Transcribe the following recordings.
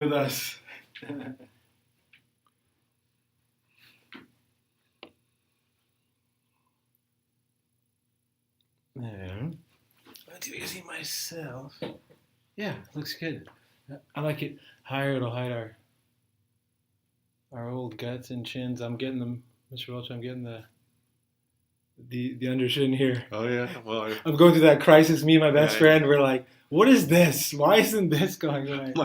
with us. I'm too easy myself. Yeah, looks good. I like it higher. It'll hide our old guts and chins. I'm getting them, Mr. Welch. I'm getting the under chin here. Oh yeah, well, I'm going through that crisis. Me and my best friend, we're like, what is this? Why isn't this going right?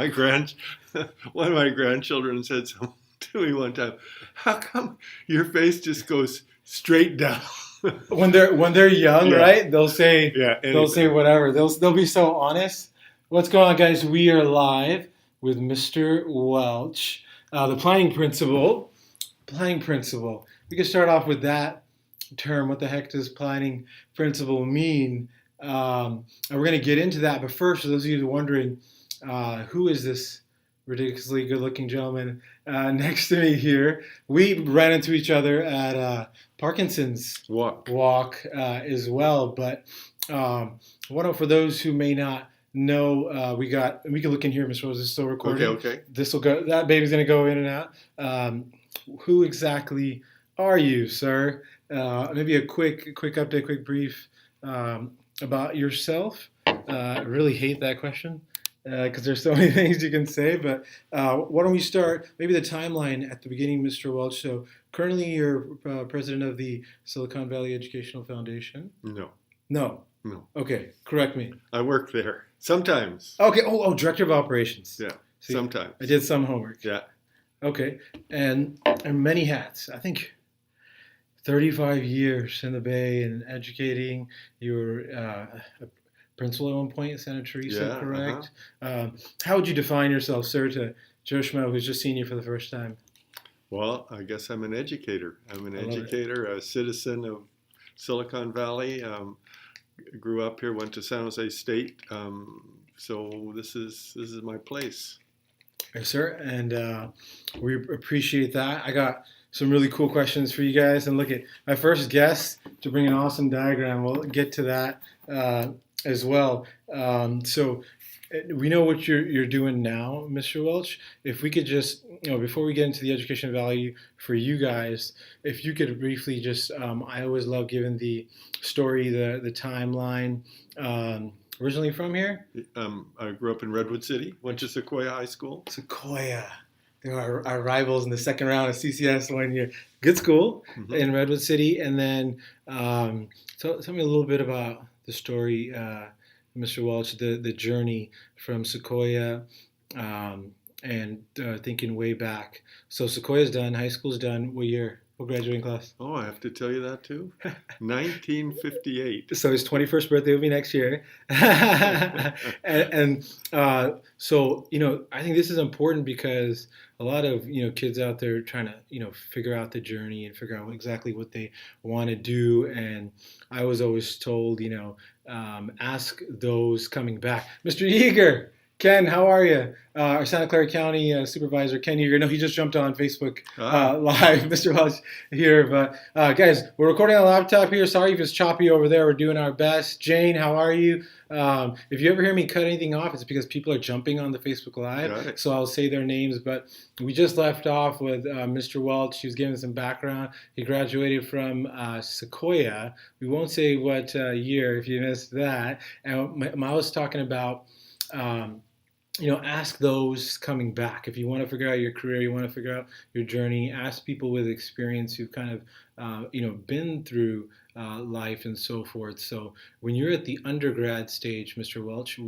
one of my grandchildren said something to me one time. How come your face just goes straight down? When they're young, Yeah. right? They'll say Anything. whatever. They'll be so honest. What's going on, guys? We are live with Mr. Welch, the planning principle. Planning principle. We can start off with that term. What the heck does planning principle mean? And we're going to get into that. But first, for those of you wondering, who is this ridiculously good-looking gentleman next to me here? We ran into each other at Parkinson's walk as well. But for those who may not know, we can look in here, Mr. Rose. Is still recording. Okay. This will go. That baby's going to go in and out. Who exactly are you, sir? Maybe a quick update, quick brief about yourself. I really hate that question because there's so many things you can say. But why don't we start maybe the timeline at the beginning, Mr. Welch? So currently you're president of the Silicon Valley Educational Foundation. No. Okay, correct me. I work there sometimes. Okay. Oh, director of operations. Yeah. See, sometimes. I did some homework. Yeah. Okay, and many hats. I think 35 years in the Bay and educating. You were a principal at one point in Santa Teresa, correct? How would you define yourself, sir, to Joe Schmo, who's just seen you for the first time? Well, I guess I'm an educator. I'm an educator, a citizen of Silicon Valley. Grew up here, went to San Jose State. So this is my place. Yes, sir, and we appreciate that. I got some really cool questions for you guys. And look at my first guest to bring an awesome diagram. We'll get to that as well. So we know what you're doing now, Mr. Welch. If we could just, before we get into the education value for you guys, if you could briefly just, I always love giving the story, the timeline. Originally from here? I grew up in Redwood City, went to Sequoia High School. Sequoia. They were our rivals in the second round of CCS one year. Good school in Redwood City. And then tell me a little bit about the story, Mr. Welch, the journey from Sequoia and thinking way back. So Sequoia's done, high school's done. What year? What graduating class? Oh, I have to tell you that too? 1958. So his 21st birthday will be next year. So, I think this is important because a lot of, kids out there trying to, figure out the journey and figure out exactly what they want to do. And I was always told, ask those coming back. Mr. Yeager. Ken, how are you? Our Santa Clara County Supervisor, Ken Yeager. No, he just jumped on Facebook live. Mr. Welch here. But guys, we're recording on a laptop here. Sorry if it's choppy over there. We're doing our best. Jane, how are you? If you ever hear me cut anything off, it's because people are jumping on the Facebook Live. So I'll say their names. But we just left off with Mr. Welch. He was giving some background. He graduated from Sequoia. We won't say what year if you missed that. And I was talking about ask those coming back. If you want to figure out your career, you want to figure out your journey, ask people with experience who've kind of, been through life and so forth. So when you're at the undergrad stage, Mr. Welch,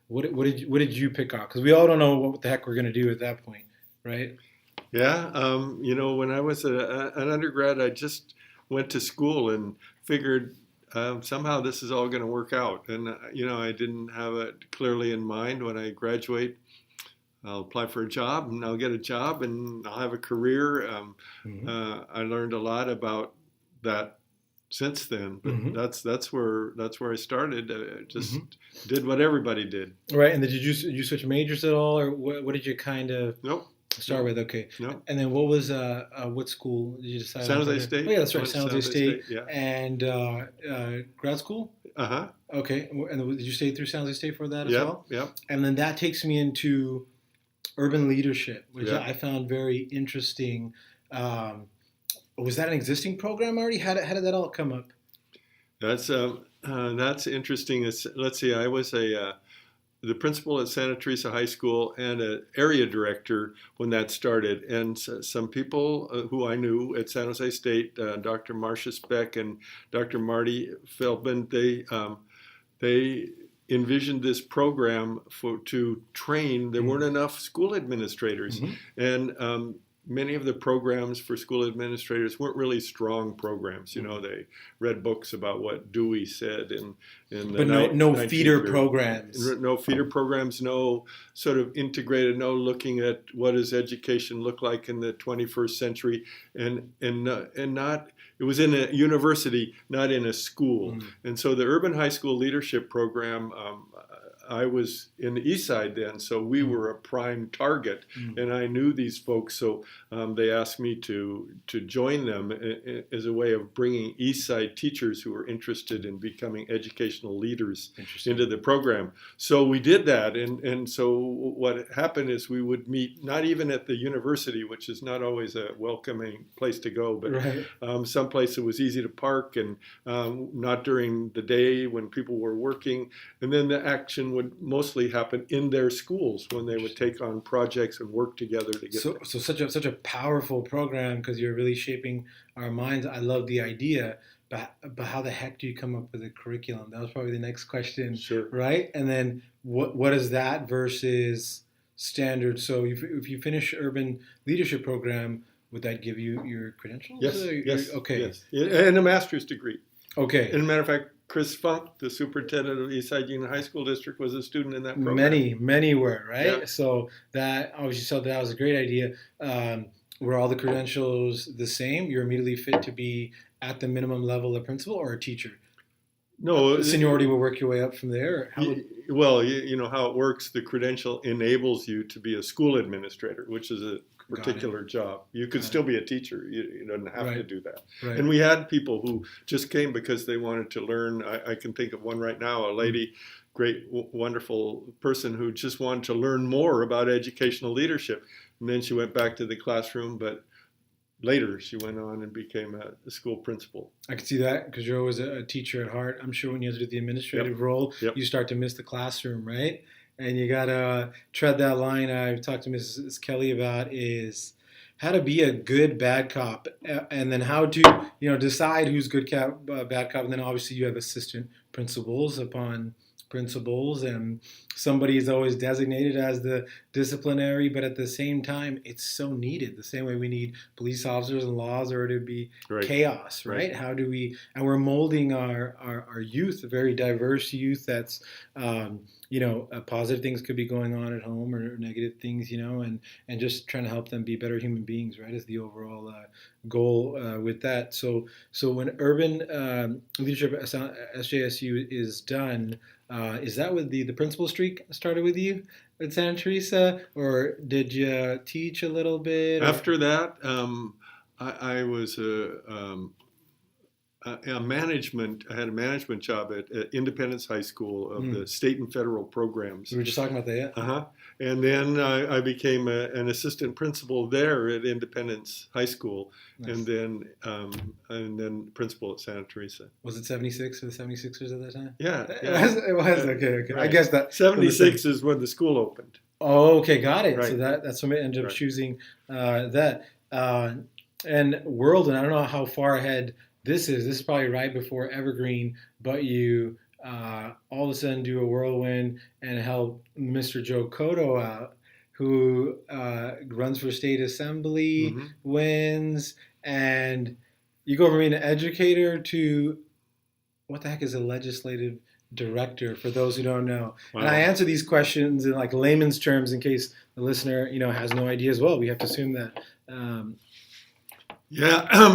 what did you pick up? Because we all don't know what the heck we're going to do at that point, right? Yeah. When I was an undergrad, I just went to school and figured somehow this is all going to work out. And, I didn't have it clearly in mind. When I graduate, I'll apply for a job and I'll get a job and I'll have a career. I learned a lot about that since then. But that's where I started. Just did what everybody did. Right. And did you switch majors at all? Or what did you kind of... Nope. Start with, okay. No. And then what was what school did you decide? San Jose State. Oh yeah, that's right, San Jose State. Yeah. And grad school. Okay. And did you stay through San Jose State for that as well? Yeah. And then that takes me into urban leadership, which Yeah. I found very interesting. Um, was that an existing program already? How did that all come up? That's interesting. Let's see, I was the principal at Santa Teresa High School and an area director when that started. And some people who I knew at San Jose State, Dr. Marcia Speck and Dr. Marty Feldman, they envisioned this program to train. There weren't enough school administrators, Mm-hmm. and many of the programs for school administrators weren't really strong programs. You know, they read books about what Dewey said in the But no 19th feeder period. programs. No feeder programs, no sort of integrated, no looking at what does education look like in the 21st century, and not. It was in a university, not in a school. And so the Urban High School Leadership Program, I was in the East Side then, so we were a prime target, and I knew these folks, so they asked me to join them as a way of bringing East Side teachers who were interested in becoming educational leaders into the program. So we did that, and so what happened is we would meet not even at the university, which is not always a welcoming place to go, but Right. someplace it was easy to park, and not during the day when people were working, and then the action would mostly happen in their schools when they would take on projects and work together to get So such a powerful program because you're really shaping our minds. I love the idea, but how the heck do you come up with a curriculum? That was probably the next question, Sure. right? And then what is that versus standard? So if you finish urban leadership program, would that give you your credentials? Yes, yes, Okay. yes, and a master's degree. Okay. As a matter of fact, Chris Funk, the superintendent of the Eastside Union High School District, was a student in that program. Many were, right? Yeah. So that obviously thought that was a great idea. Were all the credentials the same? You're immediately fit to be at the minimum level of principal or a teacher? No, Seniority will work your way up from there. well, you know how it works. The credential enables you to be a school administrator, which is a particular job. You could still be a teacher. You don't have to do that. Right. And we had people who just came because they wanted to learn. I can think of one right now, a lady, great, wonderful person who just wanted to learn more about educational leadership. And then she went back to the classroom, but later she went on and became a school principal. I can see that because you're always a teacher at heart. I'm sure when you have to do the administrative role, you start to miss the classroom, right? And you gotta tread that line I've talked to Mrs. Kelly about is how to be a good bad cop, and then how to decide who's good cop, bad cop, and then obviously you have assistant principals upon principals, and somebody is always designated as the disciplinary, but at the same time, it's so needed. The same way we need police officers and laws, or to be chaos, right? How do we? And we're molding our youth, a very diverse youth. That's positive things could be going on at home, or negative things, and just trying to help them be better human beings, right? Is the overall goal with that. So when urban leadership at SJSU is done. Is that what the principal streak started with you at Santa Teresa, or did you teach a little bit? After that, I was I had a management job at Independence High School of the state and federal programs. We were just talking about that, yeah. And then I became an assistant principal there at Independence High School, nice. and then principal at Santa Teresa. Was it 76 for the 76ers at that time? Yeah. It was. Okay. Right. I guess that 76 is when the school opened. Oh, okay, got it. Right. So that's when I ended up choosing that. And Whirlwind, I don't know how far ahead this is. This is probably right before Evergreen, but you all of a sudden do a Whirlwind and help Mr. Joe Cotto out, who runs for state assembly, wins, and you go from being an educator to what the heck is a legislative director, for those who don't know. Wow. And I answer these questions in like layman's terms in case the listener has no idea as well. We have to assume that.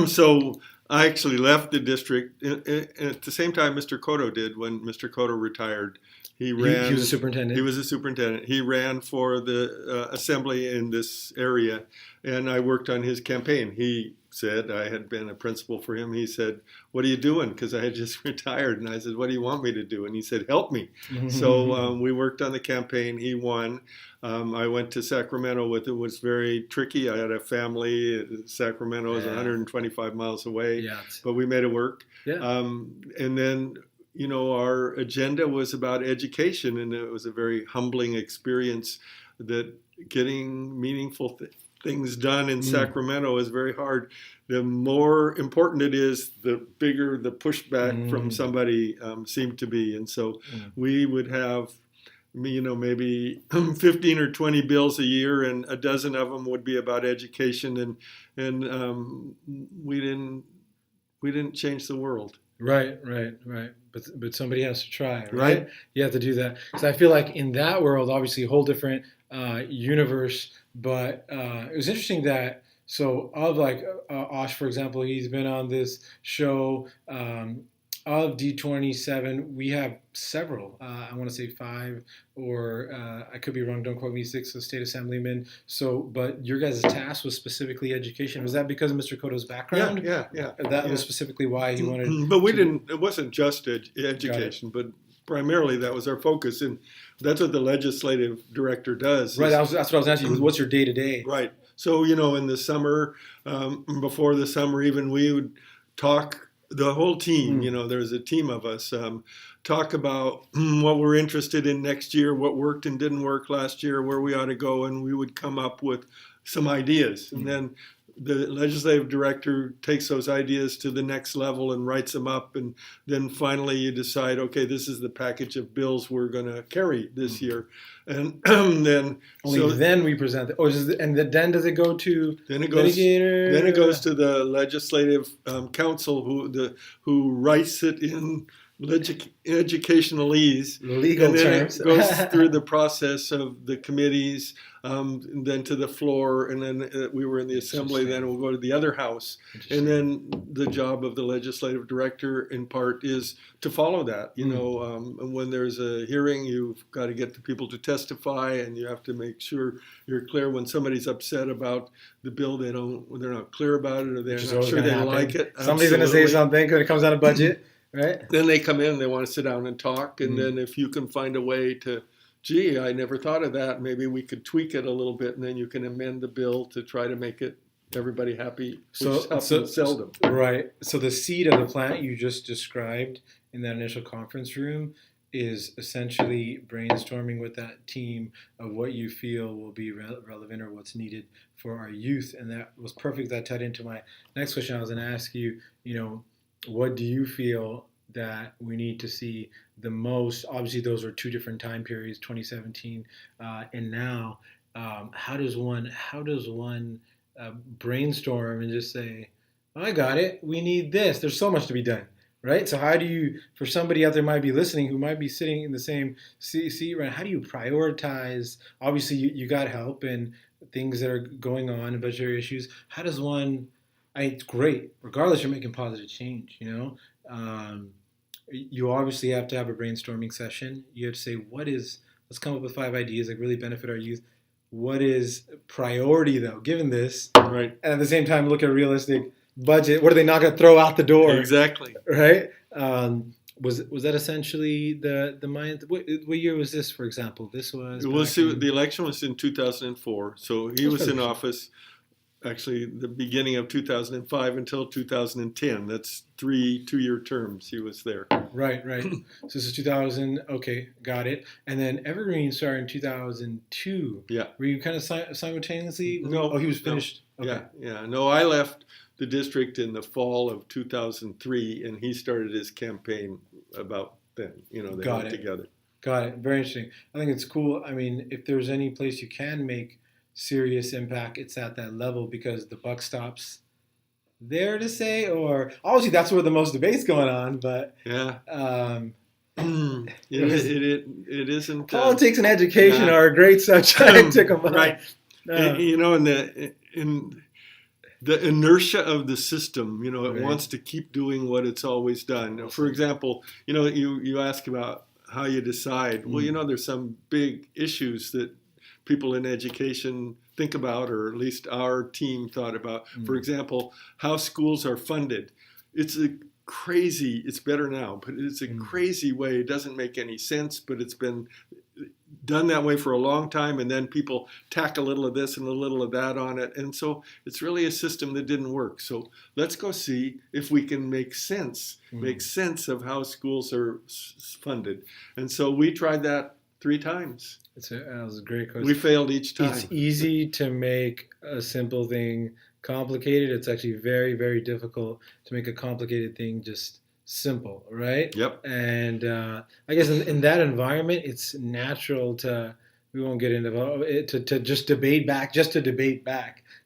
So I actually left the district at the same time Mr. Cotto did. When Mr. Cotto retired, He He ran. was a superintendent. He was a superintendent. He ran for the assembly in this area, and I worked on his campaign. He said, I had been a principal for him. He said, "What are you doing?" Because I had just retired, and I said, "What do you want me to do?" And he said, "Help me." So we worked on the campaign. He won. I went to Sacramento with it. It was very tricky. I had a family. Sacramento is 125 miles away, but we made it work. And then, our agenda was about education, and it was a very humbling experience that getting meaningful things done in Sacramento is very hard. The more important it is, the bigger the pushback from somebody seemed to be. And so we would have, maybe 15 or 20 bills a year, and a dozen of them would be about education, and we didn't change the world. Right. But somebody has to try, right? You have to do that. So I feel like in that world, obviously a whole different universe. But it was interesting that, so of like Osh, for example, he's been on this show of D27. We have several, I want to say 5, or I could be wrong, don't quote me, 6 state assemblymen. So, but your guys' task was specifically education. Was that because of Mr. Cotto's background? Yeah. That was specifically why he wanted. But it wasn't just education, but primarily that was our focus. And that's what the legislative director does. Right, that's what I was asking you. What's your day-to-day? Right. So, in the summer, before the summer even, we would talk, the whole team, there's a team of us, talk about what we're interested in next year, what worked and didn't work last year, where we ought to go, and we would come up with some ideas. And then the legislative director takes those ideas to the next level and writes them up, and then finally you decide, okay, this is the package of bills we're going to carry this year, and then then we present it. And then does it go to educator? Then it goes to the legislative council who writes it in educationalese, legal and then terms. It goes through the process of the committees, and then to the floor, and then we were in the assembly. Then we'll go to the other house, and then the job of the legislative director, in part, is to follow that. And when there's a hearing, you've got to get the people to testify, and you have to make sure you're clear. When somebody's upset about the bill, they're not clear about it, or they're not sure they like it. Somebody's going to say something because it comes out of budget. Right. Then they come in, they want to sit down and talk, and then if you can find a way to, gee, I never thought of that, maybe we could tweak it a little bit, and then you can amend the bill to try to make it everybody happy, which happens seldom. Right. So the seed of the plant you just described in that initial conference room is essentially brainstorming with that team of what you feel will be relevant or what's needed for our youth. And that was perfect. That tied into my next question. I was going to ask you, what do you feel that we need to see the most? Obviously, those are 2 different time periods, 2017 and now. How does one brainstorm and just say, oh, I got it, we need this? There's so much to be done, right? So how do you, for somebody out there might be listening who might be sitting in the same seat, right? How do you prioritize? Obviously, you got help and things that are going on and budgetary issues. How does one... it's great. Regardless, you're making positive change, You obviously have to have a brainstorming session. You have to say, let's come up with 5 ideas that really benefit our youth. What is priority, though, given this? Right. And at the same time, look at a realistic budget. What are they not going to throw out the door? Exactly. Right? Was that essentially the mind? What year was this, for example? This was... the election was in 2004, so he was in office... Actually, the beginning of 2005 until 2010. That's 3 2-year terms he was there. Right. So this is 2000. Okay, got it. And then Evergreen started in 2002. Yeah. Were you kind of simultaneously? No. Oh, he was finished. No. Okay. Yeah. No, I left the district in the fall of 2003, and he started his campaign about then. They went together. Got it. Very interesting. I think it's cool. I mean, if there's any place you can make serious impact, it's at that level, because the buck stops there, to say, or obviously that's where the most debate's going on, but it isn't. Politics and education are a great subject to combine. Right. In the inertia of the system, it wants to keep doing what it's always done. For example, you ask about how you decide. Well, there's some big issues that people in education think about, or at least our team thought about. For example, how schools are funded. It's it's better now, but it's a crazy way. It doesn't make any sense, but it's been done that way for a long time, and then people tack a little of this and a little of that on it, and so it's really a system that didn't work. So let's go see if we can make sense of how schools are funded. And so we tried that 3 times. That was a great question. We failed each time. It's easy to make a simple thing complicated. It's actually very, very difficult to make a complicated thing just simple, right? Yep. And I guess in that environment, it's natural we won't get into it, to just debate back,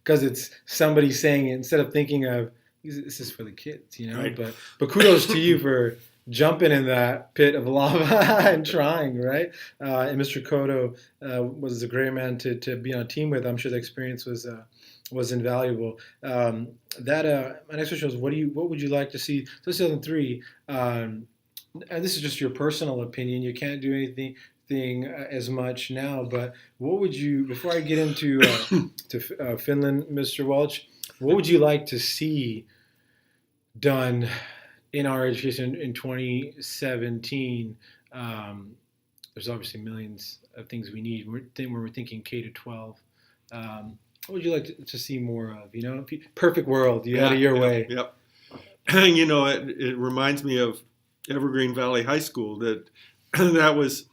because it's somebody saying it instead of thinking of, this is for the kids, Right. But kudos to you for jumping in that pit of lava and trying, right? And Mr. Cotto was a great man to be on a team with. I'm sure the experience was invaluable. My next question was, what would you like to see? 2003, and this is just your personal opinion. You can't do anything as much now, but what would you, before I get into Finland, Mr. Welch, what would you like to see done in our education in 2017? There's obviously millions of things we need. When we're thinking K to 12. What would you like to see more of? Perfect world, you had it your way. Yep. It reminds me of Evergreen Valley High School. That was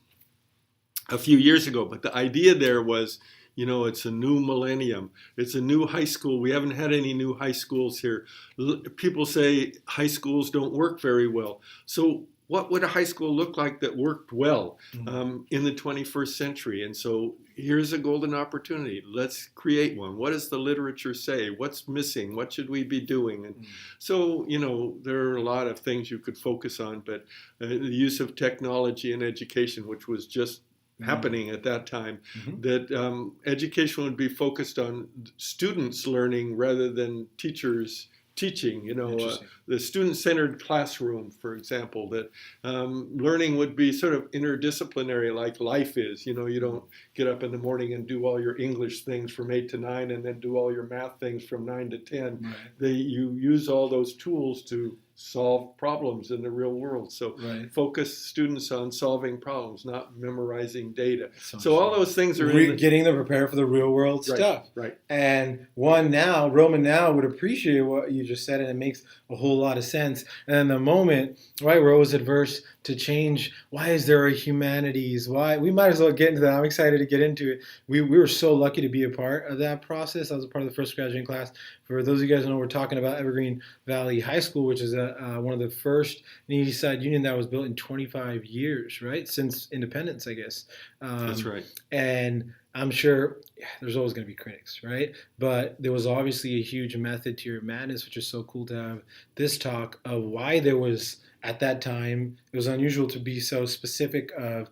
a few years ago, but the idea there was, it's a new millennium. It's a new high school. We haven't had any new high schools here. People say high schools don't work very well. So what would a high school look like that worked well in the 21st century? And so here's a golden opportunity. Let's create one. What does the literature say? What's missing? What should we be doing? And so, there are a lot of things you could focus on, but the use of technology in education, which was just happening at that time, that education would be focused on students learning rather than teachers teaching. The student-centered classroom, for example, that learning would be sort of interdisciplinary like life is. You don't get up in the morning and do all your English things from 8 to 9 and then do all your math things from 9 to 10. Right. You use all those tools to solve problems in the real world. So focus students on solving problems, not memorizing data. So all those things are getting them prepared for the real world stuff. Right. And Roman now would appreciate what you just said, and it makes a whole lot of sense. And in the moment, we're always adverse to change. Why is there a humanities? Why? We might as well get into that. I'm excited to get into it. We were so lucky to be a part of that process. I was a part of the first graduating class. For those of you guys who know, we're talking about Evergreen Valley High School, which is one of the first East Side Union that was built in 25 years, right? Since independence, I guess. That's right. And I'm sure there's always going to be critics, right? But there was obviously a huge method to your madness, which is so cool to have this talk of why there was, at that time, it was unusual to be so specific of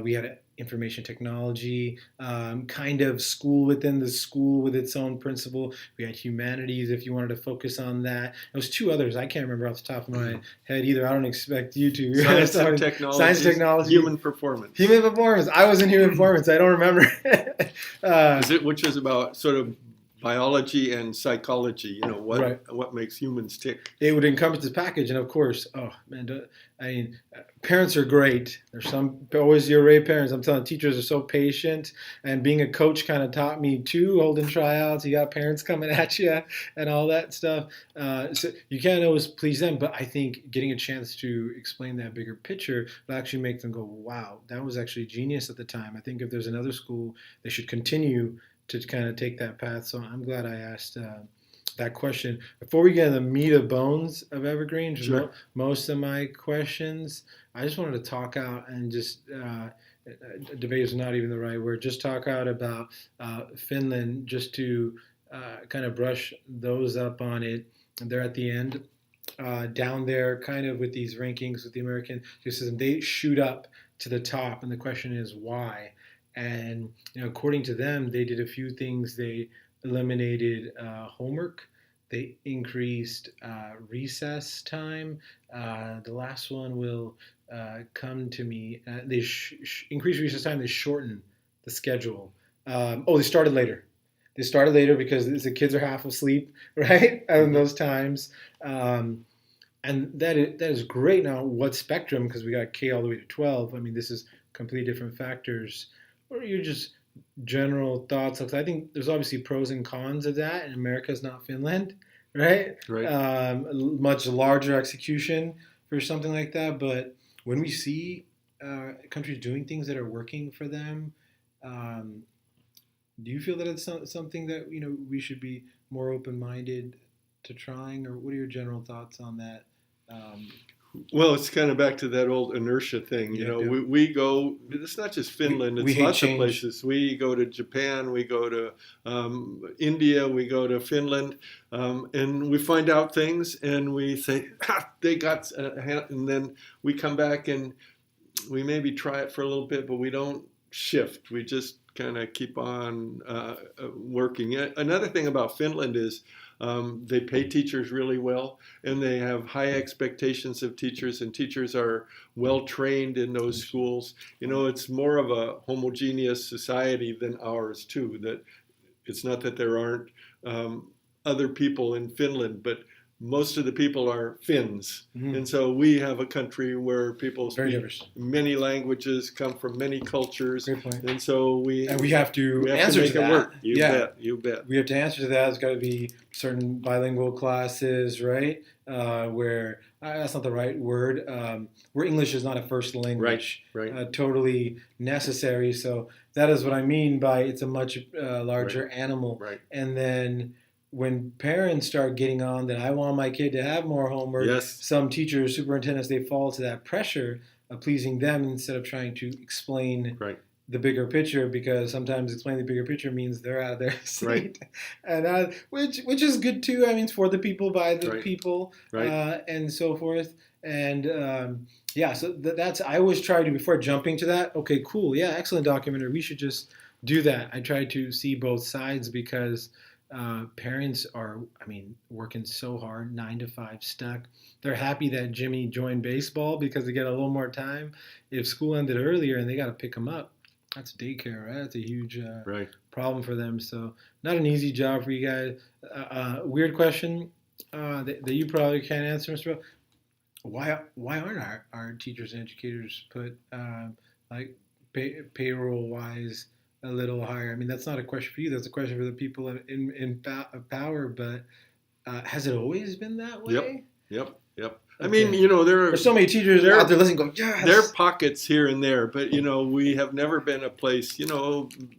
we had information technology, kind of school within the school with its own principle. We had humanities if you wanted to focus on that. There was 2 others. I can't remember off the top of my head either. I don't expect you to. Science and technology. Science, technology. Human performance. Human performance. I was in human performance. I don't remember. Which is about sort of biology and psychology, what makes humans tick. It would encompass this package, and of course, parents are great. There's always your array parents. I'm telling you, teachers are so patient, and being a coach kind of taught me too, holding tryouts. You got parents coming at you and all that stuff. So you can't always please them, but I think getting a chance to explain that bigger picture will actually make them go, wow, that was actually genius at the time. I think if there's another school, they should continue to kind of take that path. So I'm glad I asked that question. Before we get into the meat of bones of Evergreen, sure. Most of my questions, I just wanted to talk out and just, debate is not even the right word, just talk out about Finland, just to kind of brush those up on it. And they're at the end. Down there, kind of with these rankings with the American system, they shoot up to the top. And the question is, why? And according to them, they did a few things. They eliminated homework. They increased recess time. The last one will come to me. They increase recess time. They shorten the schedule. They started later. They started later because the kids are half asleep, right? And those times, and that is great. Now, what spectrum? Because we got K all the way to 12. I mean, this is completely different factors. Or you're just general thoughts? Because I think there's obviously pros and cons of that, and America is not Finland, right? Right. Much larger execution for something like that. But when we see countries doing things that are working for them, um, do you feel that it's something that we should be more open-minded to trying, or what are your general thoughts on that? Um, Well, it's kind of back to that old inertia thing. yeah, We go, it's not just Finland, we it's hate lots of change. places. We go to Japan, we go to India, we go to Finland, and we find out things and we say, they got, and then we come back and we maybe try it for a little bit, but we don't shift. We just kind of keep on working. Another thing about Finland is they pay teachers really well, and they have high expectations of teachers, and teachers are well trained in those schools. It's more of a homogeneous society than ours too. That it's not that there aren't other people in Finland, but most of the people are Finns. Mm-hmm. And so we have a country where people Very speak diverse. many languages, come from many cultures. Great point. And so we have to answer make to it that. work. You bet. We have to answer to that. There's got to be certain bilingual classes, right? Where that's not the right word. Where English is not a first language. Right. Totally necessary. So that is what I mean by it's a much larger animal. Right. And then when parents start getting on that I want my kid to have more homework, Yes. some teachers, superintendents, they fall to that pressure of pleasing them instead of trying to explain the bigger picture, because sometimes explaining the bigger picture means they're out of their seat, and which is good too. I mean, it's for the people, by the people, and so forth. And so that's I always try to, before jumping to that. Okay, cool, yeah, excellent documentary. We should just do that. I try to see both sides because parents are, working so hard, 9 to 5 stuck. They're happy that Jimmy joined baseball because they get a little more time. If school ended earlier and they got to pick him up, that's daycare, right? That's a huge problem for them. So not an easy job for you guys. Weird question that you probably can't answer, Mr. Bell. Why aren't our teachers and educators put payroll wise a little higher? I mean, that's not a question for you. That's a question for the people in power. But has it always been that way? Yep. Okay. I mean, there's so many teachers out there listening going, yes. There are pockets here and there, but, we have never been a place,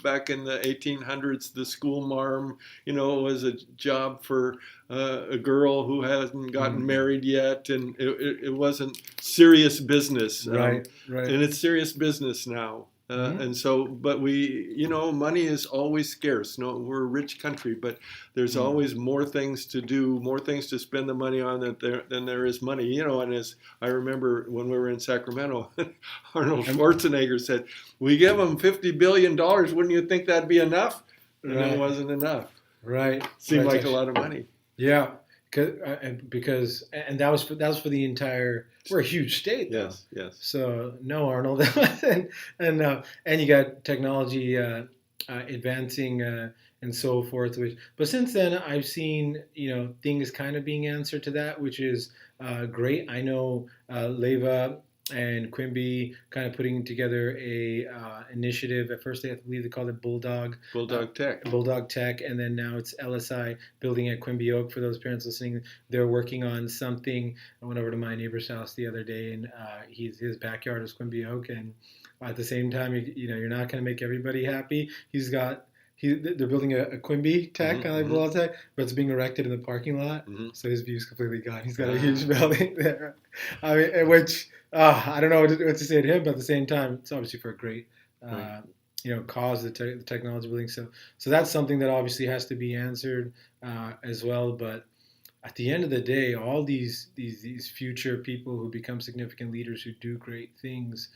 back in the 1800s, the school marm, was a job for a girl who hasn't gotten married yet, and it wasn't serious business. Right. And it's serious business now. And so, but money is always scarce. No, we're a rich country, but there's always more things to do, more things to spend the money on than there is money. And as I remember when we were in Sacramento, Arnold Schwarzenegger said, "We give them $50 billion. Wouldn't you think that'd be enough?" And it wasn't enough. Right. Seemed like a lot of money. Yeah. Because that was for the entire. We're a huge state, though. Yes. So no, Arnold, and you got technology advancing and so forth. But since then, I've seen things kind of being answered to that, which is great. I know Leva and Quimby kind of putting together a initiative. At first, I believe they called it Bulldog Tech, and then now it's LSI building at Quimby Oak. For those parents listening, they're working on something. I went over to my neighbor's house the other day, and his backyard is Quimby Oak, and at the same time, you're not going to make everybody happy. They're building a Quimby Tech, kind of like Bulldog Tech, but it's being erected in the parking lot, so his view's completely gone. He's got a huge building there. Which I don't know what to say to him, but at the same time, it's obviously for a great, cause, the technology building. So that's something that obviously has to be answered as well. But at the end of the day, all these future people who become significant leaders who do great things,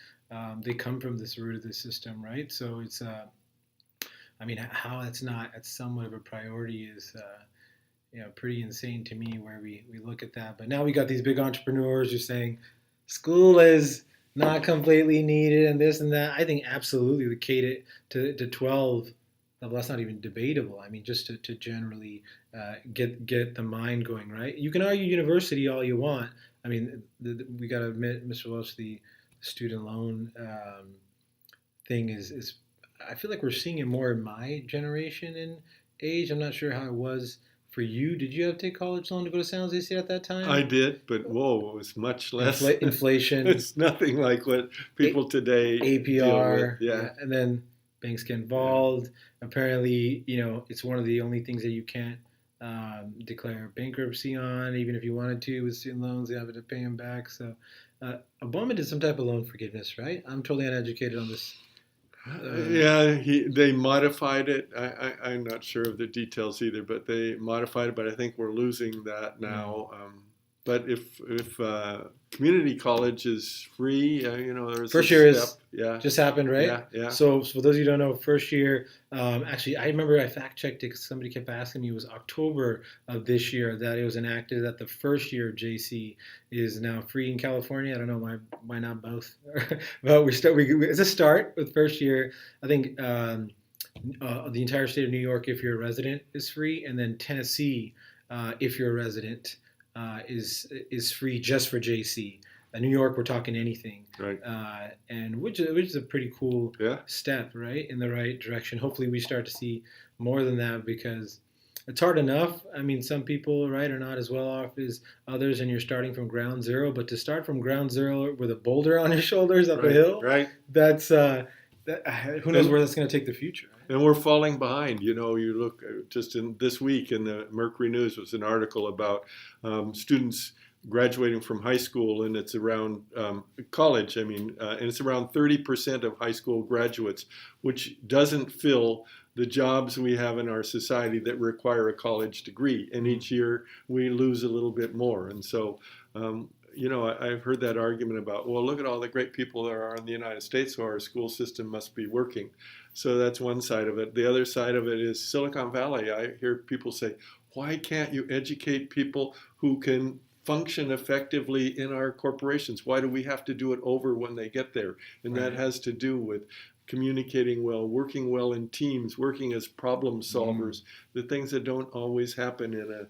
they come from this root of the system, right? So it's how it's not at somewhat of a priority is pretty insane to me, where we look at that. But now we got these big entrepreneurs who are saying school is not completely needed and this and that. I think absolutely the K to 12 level, that's not even debatable. I mean, just to generally get the mind going, right? You can argue university all you want. I mean, we got to admit, Mr. Welch, the student loan thing is I feel like we're seeing it more in my generation and age. I'm not sure how it was for you. Did you have to take college loan to go to San Jose State at that I time? did, but whoa, it was much less. Inflation, It's nothing like what A- people today deal with. APR, Yeah, yeah, and then banks get yeah. involved. Apparently, it's one of the only things that you can't declare bankruptcy on, even if you wanted to with student loans. You have to pay them back. So, Obama did some type of loan forgiveness, right? I'm totally uneducated on this. Uh, Yeah, they modified it. I'm not sure of the details either, but they modified it. But I think we're losing that mm. now. But if community college is free, there's a First year step. is Yeah, just happened, right? yeah, yeah. So for those of you who don't know, first year, actually, I remember I fact checked it because somebody kept asking me. It was October of this year that it was enacted that the first year of JC is now free in California. I don't know why not both, but it's a start with first year. I think the entire state of New York, if you're a resident, is free, and then Tennessee, if you're a resident, is free just for JC. New York, we're talking anything, Right. and which is a pretty cool Yeah. step, right, in the right direction. Hopefully, we start to see more than that because it's hard enough. I mean, some people, right, are not as well off as others, and you're starting from ground zero. But to start from ground zero with a boulder on your shoulders up a Right. hill, Right. that's who knows And where that's going to take the future, right? and we're falling behind. You look just in this week in the Mercury News was an article about students graduating from high school, and it's around college. I mean, and it's around 30% of high school graduates, which doesn't fill the jobs we have in our society that require a college degree. And Mm-hmm. each year we lose a little bit more. And so, I've heard that argument about, well, look at all the great people there are in the United States, so our school system must be working. So that's one side of it. The other side of it is Silicon Valley. I hear people say, why can't you educate people who can function effectively in our corporations? Why do we have to do it over when they get there? And that Right. has to do with communicating well, working well in teams, working as problem Mm. solvers, the things that don't always happen in a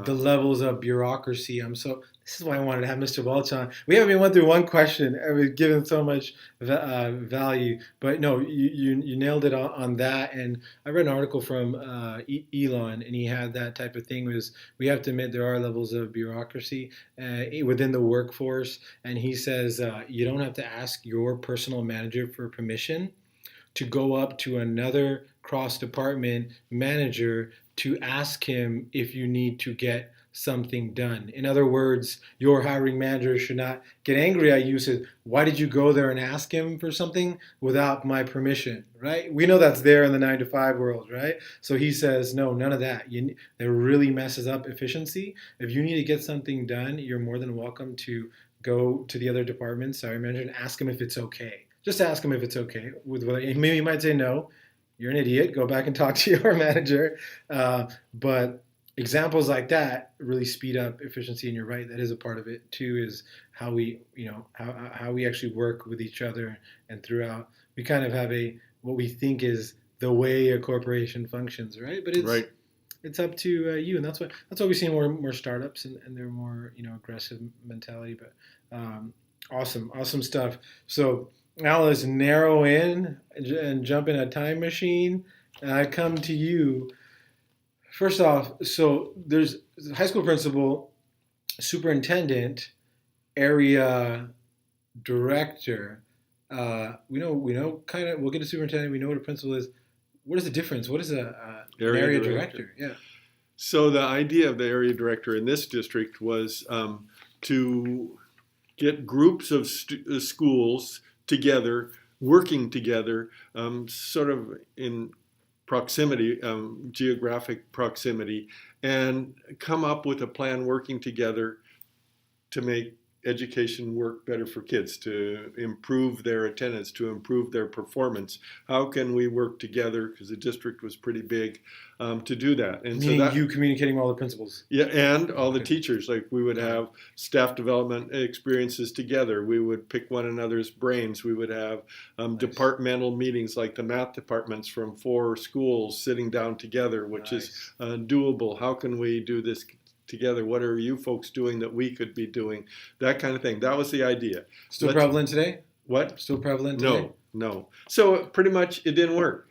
The levels of bureaucracy. This is why I wanted to have Mr. Welch on. We haven't even went through one question, and we've given so much value. But no, you nailed it on that. And I read an article from Elon, and he had that type of thing. Was we have to admit there are levels of bureaucracy within the workforce, and he says you don't have to ask your personal manager for permission to go up to another cross department manager to ask him if you need to get something done. In other words, your hiring manager should not get angry at you. Say, why did you go there and ask him for something without my permission? Right? We know that's there in the 9 to 5 world, right? So he says, no, none of that. That really messes up efficiency. If you need to get something done, you're more than welcome to go to the other department's hiring manager and ask him if it's okay. Just ask him if it's okay. Maybe he might say no. You're an idiot. Go back and talk to your manager. But examples like that really speed up efficiency. And you're right. That is a part of it too. Is how we, how we actually work with each other and throughout. We kind of have what we think is the way a corporation functions, right? But right. it's up to you, and that's why we see more startups and they're more aggressive mentality. But awesome stuff. So now let's narrow in and jump in a time machine. And I come to you first off. So there's high school principal, superintendent, area director. We know kind of. We'll get to superintendent. We know what a principal is. What is the difference? What is an Area area director. director? Yeah. So the idea of the area director in this district was to get groups of schools together, working together, sort of in proximity, geographic proximity, and come up with a plan working together to make education work better for kids, to improve their attendance, to improve their performance? How can we work together, because the district was pretty big, to do that? And Meaning so that, you communicating with all the principals. yeah, and all the Okay. teachers, like we would have staff development experiences together. We would pick one another's brains. We would have Nice. departmental meetings, like the math departments from 4 schools sitting down together, which is Nice. doable. How can we do this together? What are you folks doing that we could be doing? That kind of thing. That was the idea. Still Let's- prevalent today? What? Still prevalent today? No. So pretty much it didn't work.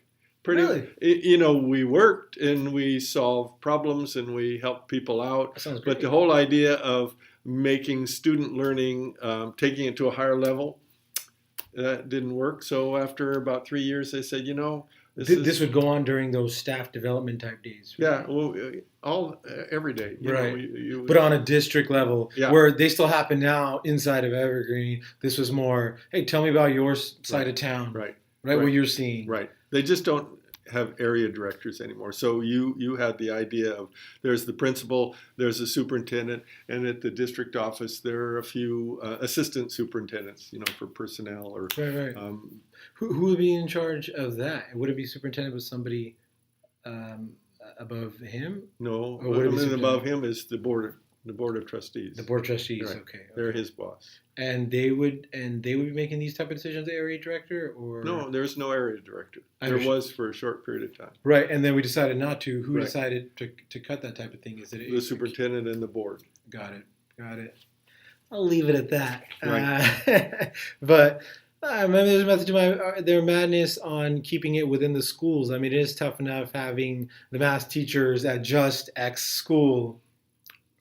Really? We worked and we solved problems and we helped people out. That sounds great. But the whole idea of making student learning, taking it to a higher level, that didn't work. So after about 3 years, they said, This would go on during those staff development type days. Right? yeah, well, every day. Right. But on a district level, Yeah. where they still happen now inside of Evergreen, this was more, hey, tell me about your side of town. Right. What you're seeing. Right. They just don't have area directors anymore. So you had the idea of, there's the principal, there's the superintendent, and at the district office there are a few assistant superintendents, for personnel or. Right. Who would be in charge of that? Would it be superintendent with somebody above him? No, Or would it be above him is the board of trustees. The board of trustees. Right. Okay. They're his boss. And they would be making these type of decisions, the area director, or No, there's no area director. I There understand. was for a short period of time. Right, and then we decided not to. Who Right. decided to cut that type of thing? Is it The superintendent and the board. Got it. I'll leave it at that. Right. But maybe there's a method to their madness on keeping it within the schools. I mean, it is tough enough having the math teachers at just X school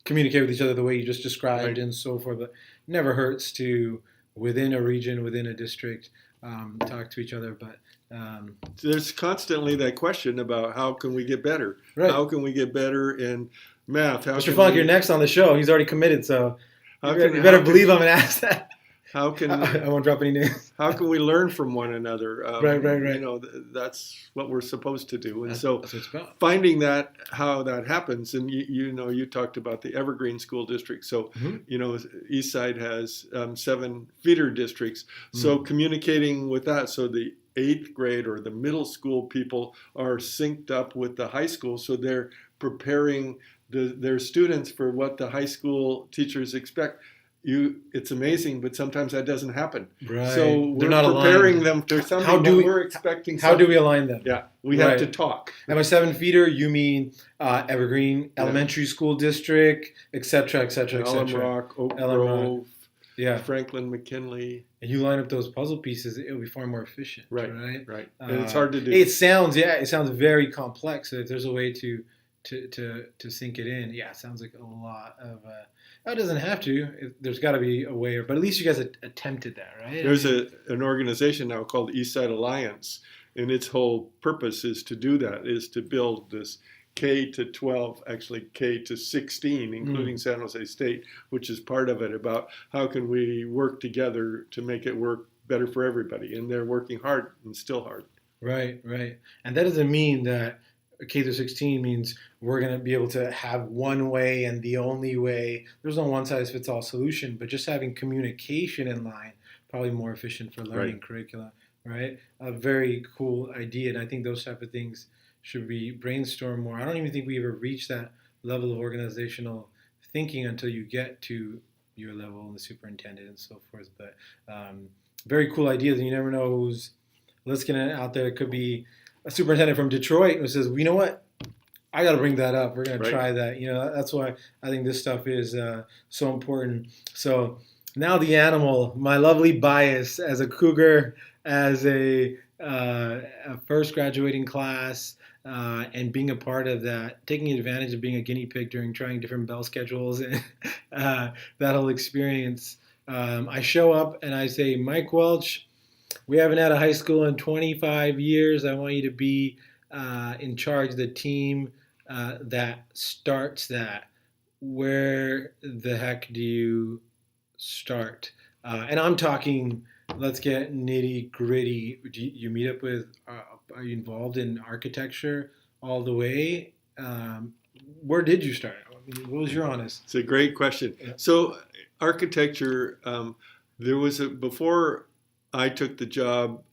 communicate with each other the way you just described, Right. and so forth. But it never hurts to, within a region, within a district, talk to each other. But There's constantly that question about how can we get better? Right. How can we get better in math? How Mr. can Funk, we- you're next on the show. He's already committed, so How you can- better how believe I'm going to ask that. How can I won't drop any names. how can we learn from one another? Right. That's what we're supposed to do. And That's so what it's about. finding how that happens, and you talked about the Evergreen School District. So Eastside has 7 feeder districts. So communicating with that, so the 8th grade or the middle school people are synced up with the high school, so they're preparing their students for what the high school teachers expect. It's amazing, but sometimes that doesn't happen. Right. So we're They're not preparing aligned. them for something How do that we- we're expecting. How do we align them? Yeah, we have Right. to talk. And by 7 feeder, you mean Evergreen Elementary School District, et cetera, et cetera, et Elm cetera. Rock, Oak Elm Rock. Grove, Yeah. Franklin, McKinley. And you line up those puzzle pieces, it'll be far more efficient. Right. Right. And it's hard to do. It sounds very complex. So if there's a way to sink it in, it sounds like a lot of. It doesn't have to. There's got to be a way, but at least you guys attempted that, right? There's an organization now called Eastside Alliance, and its whole purpose is to do that, is to build this K to 12, actually K to 16, including San Jose State, which is part of it, about how can we work together to make it work better for everybody. And they're working hard, and still hard. Right. And that doesn't mean that K through 16 means we're going to be able to have one way and the only way. There's no one size fits all solution, but just having communication in line, probably more efficient for learning curricula, right? A very cool idea. And I think those type of things should be brainstormed more. I don't even think we ever reach that level of organizational thinking until you get to your level and the superintendent and so forth. But very cool ideas. And you never know who's listening out there. It could be a superintendent from Detroit who says, you know what? I got to bring that up. We're going to try that. That's why I think this stuff is so important. So now the animal, my lovely bias as a cougar, as a first graduating class, and being a part of that, taking advantage of being a guinea pig during trying different bell schedules and that whole experience. I show up and I say, Mike Welch, we haven't had a high school in 25 years. I want you to be in charge of the team that starts that. Where the heck do you start? And I'm talking, let's get nitty gritty. Do you meet up with, are you involved in architecture all the way? Where did you start? I mean, what was your honest? It's a great question. Yeah. So architecture, there was before I took the job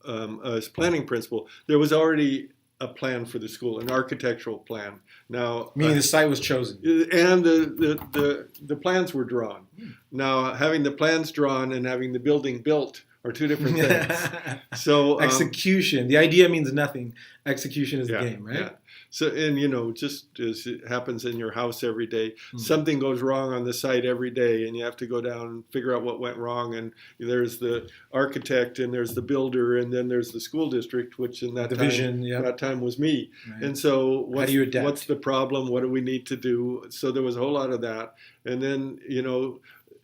as planning principal, there was already a plan for the school, an architectural plan. Now, Meaning the site was chosen. and the plans were drawn. Now, having the plans drawn and having the building built are two different things. So execution. The idea means nothing. Execution is the game, right? Yeah. So, and just as it happens in your house every day, something goes wrong on the site every day, and you have to go down and figure out what went wrong. And there's the architect, and there's the builder, and then there's the school district, which in that that time was me. Right. And so, how do you adapt? What's the problem? What do we need to do? So there was a whole lot of that. And then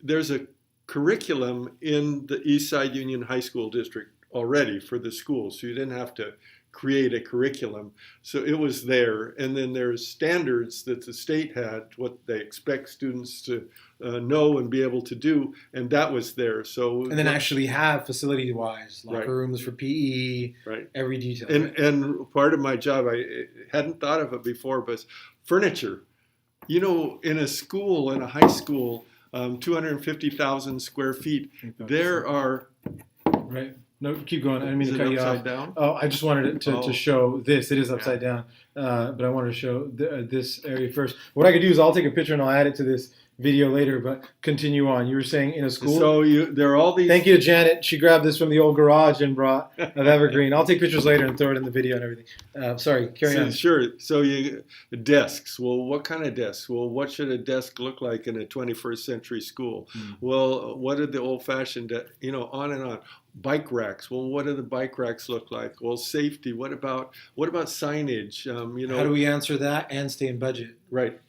there's a curriculum in the Eastside Union High School district already for the school, so you didn't have to create a curriculum. So it was there, and then there's standards that the state had, what they expect students to know and be able to do, and that was there. So and then actually have facility-wise locker rooms for PE, every detail. And part of my job, I hadn't thought of it before, but furniture. In a school, in a high school, 250,000 square feet. There are right. No, keep going. I didn't mean to cut you off. Down? Oh, I just wanted to show this. It is upside down, but I wanted to show this area first. What I could do is I'll take a picture and I'll add it to this video later. But continue on. You were saying in a school. So there are all these. Thank you to Janet. She grabbed this from the old garage and brought of Evergreen. I'll take pictures later and throw it in the video and everything. Sorry, carry on. Sure. So desks. Well, what kind of desks? Well, what should a desk look like in a 21st century school? Well, what did the old-fashioned, on and on. Bike racks. Well, what do the bike racks look like? Well, safety. What about signage? How do we answer that and stay in budget? Right.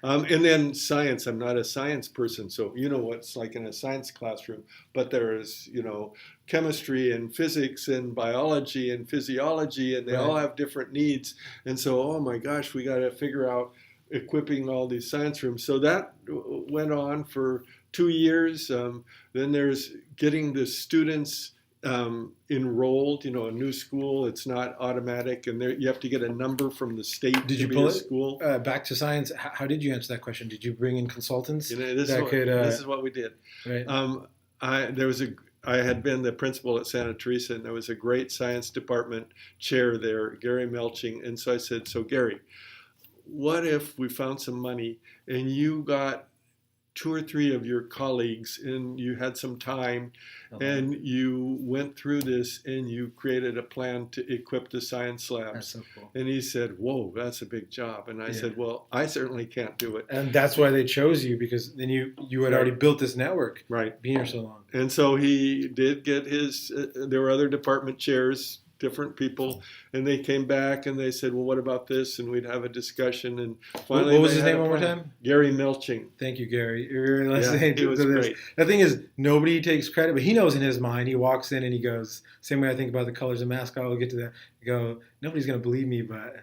And then science. I'm not a science person, so what it's like in a science classroom. But there is, chemistry and physics and biology and physiology, and they all have different needs. And so, oh my gosh, we got to figure out equipping all these science rooms. So that went on for 2 years. Then there's getting the students enrolled. A new school, it's not automatic, and you have to get a number from the state. Did you pull school? Back to science. How did you answer that question? Did you bring in consultants? This is what we did. Right. I had been the principal at Santa Teresa, and there was a great science department chair there, Gary Melching. And so I said, so Gary, what if we found some money and you got 2 or 3 of your colleagues and you had some time and you went through this and you created a plan to equip the science labs. That's so cool. And he said, whoa, that's a big job. And I said, well, I certainly can't do it. And that's why they chose you, because then you had already built this network. Right. Being here so long. And so he did get his, there were other department chairs, different people, and they came back and they said, well, what about this? And we'd have a discussion. And finally, what was his name one more time? Gary Melching. Thank you, Gary. You're really listening he was great. The thing is, nobody takes credit, but he knows in his mind. He walks in and he goes, same way I think about the colors of mascot. We'll get to that. Nobody's going to believe me, but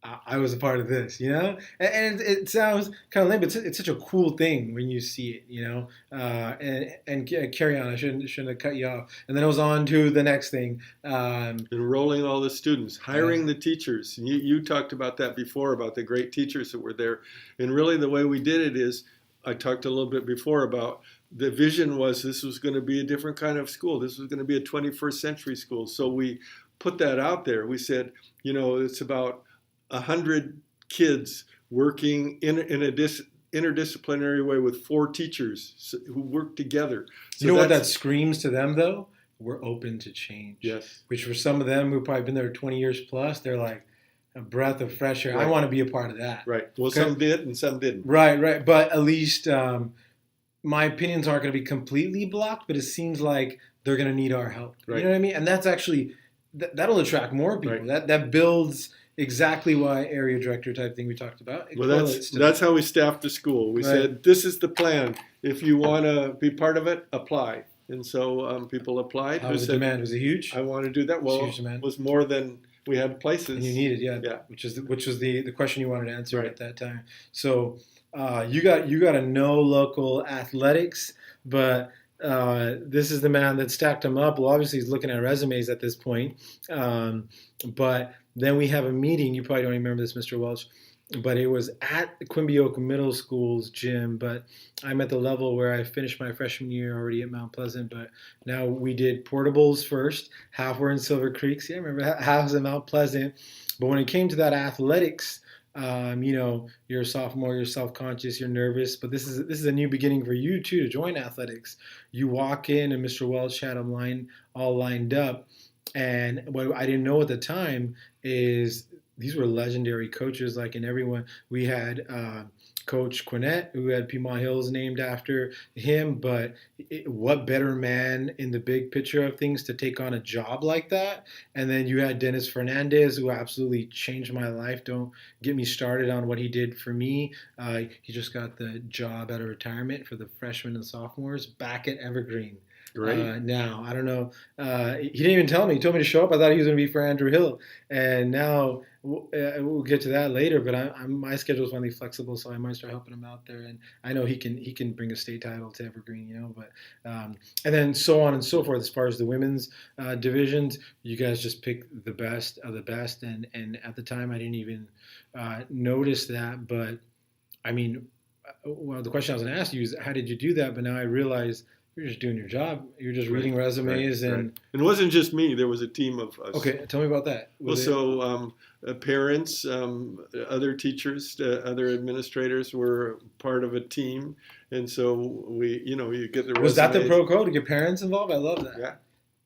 I was a part of this, And it sounds kind of lame, but it's such a cool thing when you see it, and carry on. I shouldn't have cut you off. And then it was on to the next thing. Enrolling all the students, hiring the teachers. You talked about that before, about the great teachers that were there. And really the way we did it is, I talked a little bit before about the vision was this was going to be a different kind of school. This was going to be a 21st century school. So we put that out there. We said, it's about 100 kids working in a interdisciplinary way with 4 teachers who work together. So what that screams to them, though? We're open to change. Yes. Which for some of them who've probably been there 20 years plus, they're like a breath of fresh air. Right. I want to be a part of that. Right. Well, some did and some didn't. Right. But at least my opinions aren't going to be completely blocked, but it seems like they're going to need our help. Right. You know what I mean? And that's actually, that'll attract more people. Right. That builds exactly why area director type thing we talked about. Well, that's how we staffed the school. We said, this is the plan. If you want to be part of it, apply. And so people applied. How was the demand? Was it huge? I want to do that. Well, it was more than we had places. And you needed, which was the question you wanted to answer at that time. So you got a no local athletics, but this is the man that stacked them up. Well, obviously he's looking at resumes at this point, but then we have a meeting. You probably don't even remember this, Mr. Welch. but it was at Quimby Oak Middle School's gym. But I'm at the level where I finished my freshman year already at Mount Pleasant. But now we did portables first. Half were in Silver Creek. See, I remember half was in Mount Pleasant. But when it came to that athletics, you're a sophomore, you're self-conscious, you're nervous, but this is a new beginning for you too to join athletics. You walk in, and Mr. Welch had them all lined up, and what I didn't know at the time is these were legendary coaches. Like in everyone, we had Coach Quinnett, who had Piedmont Hills named after him. But what better man in the big picture of things to take on a job like that? And then you had Dennis Fernandez, who absolutely changed my life. Don't get me started on what he did for me. He just got the job out of retirement for the freshmen and sophomores back at Evergreen. Great. Now, I don't know. He didn't even tell me. He told me to show up. I thought he was going to be for Andrew Hill. And now we'll get to that later. But my schedule is finally flexible, so I might start helping him out there. And I know he can bring a state title to Evergreen, But and then so on and so forth. As far as the women's divisions, you guys just pick the best of the best. And at the time, I didn't even notice that. But I mean, well, the question I was going to ask you is, how did you do that? But now I realize you're just doing your job. You're just reading resumes and. Right. And it wasn't just me. There was a team of us. Okay, tell me about that. Parents, other teachers, other administrators were part of a team, and so you get the resumes. Was that the pro code to get parents involved? I love that. Yeah.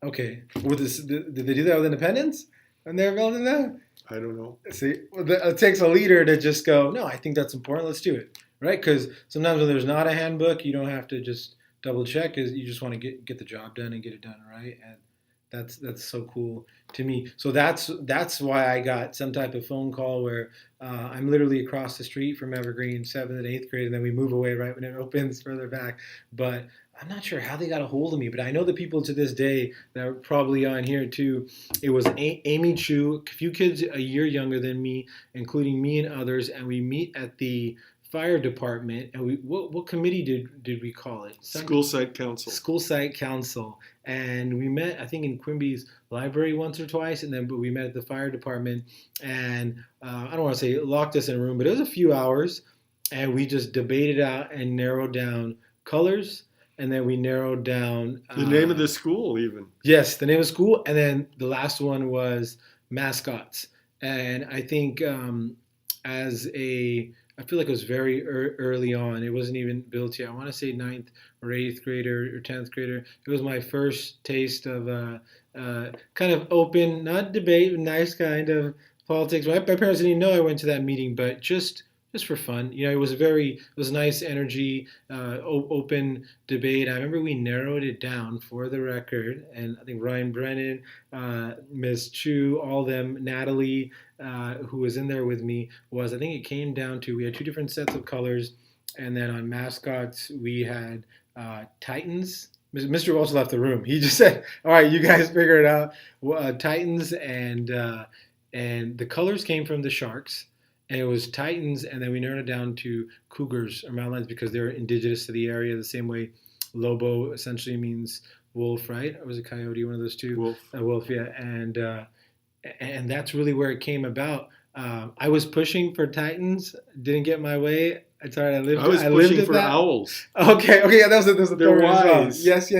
Okay. Did they do that with Independence when they were building that? I don't know. See, it takes a leader to just go, no, I think that's important. Let's do it, right? Because sometimes when there's not a handbook, you don't have to just double check. Is you just want to get the job done and get it done right. And that's so cool to me. So that's why I got some type of phone call where I'm literally across the street from Evergreen, 7th and 8th grade, and then we move away right when it opens further back. But I'm not sure how they got a hold of me, but I know the people to this day that are probably on here too. It was Amy Chu, a few kids a year younger than me, including me and others, and we meet at the fire department, and what committee did we call it? School site council. School site council, and we met I think in Quimby's library once or twice, but we met at the fire department, and I don't want to say locked us in a room, but it was a few hours, and we just debated out and narrowed down colors, and then we narrowed down the name of the school even. Yes, the name of the school, and then the last one was mascots, and I think I feel like it was very early on. It wasn't even built yet. I want to say 9th or 8th grader or 10th grader. It was my first taste of kind of open, not debate, nice kind of politics. My parents didn't even know I went to that meeting, but just for fun. It was nice energy, open debate. I remember we narrowed it down for the record, and I think Ryan Brennan, Ms. Chu, all them, Natalie, who was in there with me, I think it came down to, we had two different sets of colors, and then on mascots, we had Titans. Mr. Welch left the room. He just said, all right, you guys figure it out. Titans, and the colors came from the Sharks. And it was Titans, and then we narrowed it down to Cougars or mountain lions because they're indigenous to the area, the same way Lobo essentially means wolf, right? Or was it coyote, one of those two? Wolf. Wolf, yeah. And that's really where it came about. I was pushing for Titans, didn't get my way. It's all right. I was pushing for owls. Okay, yeah, that was the they're wise. Yes.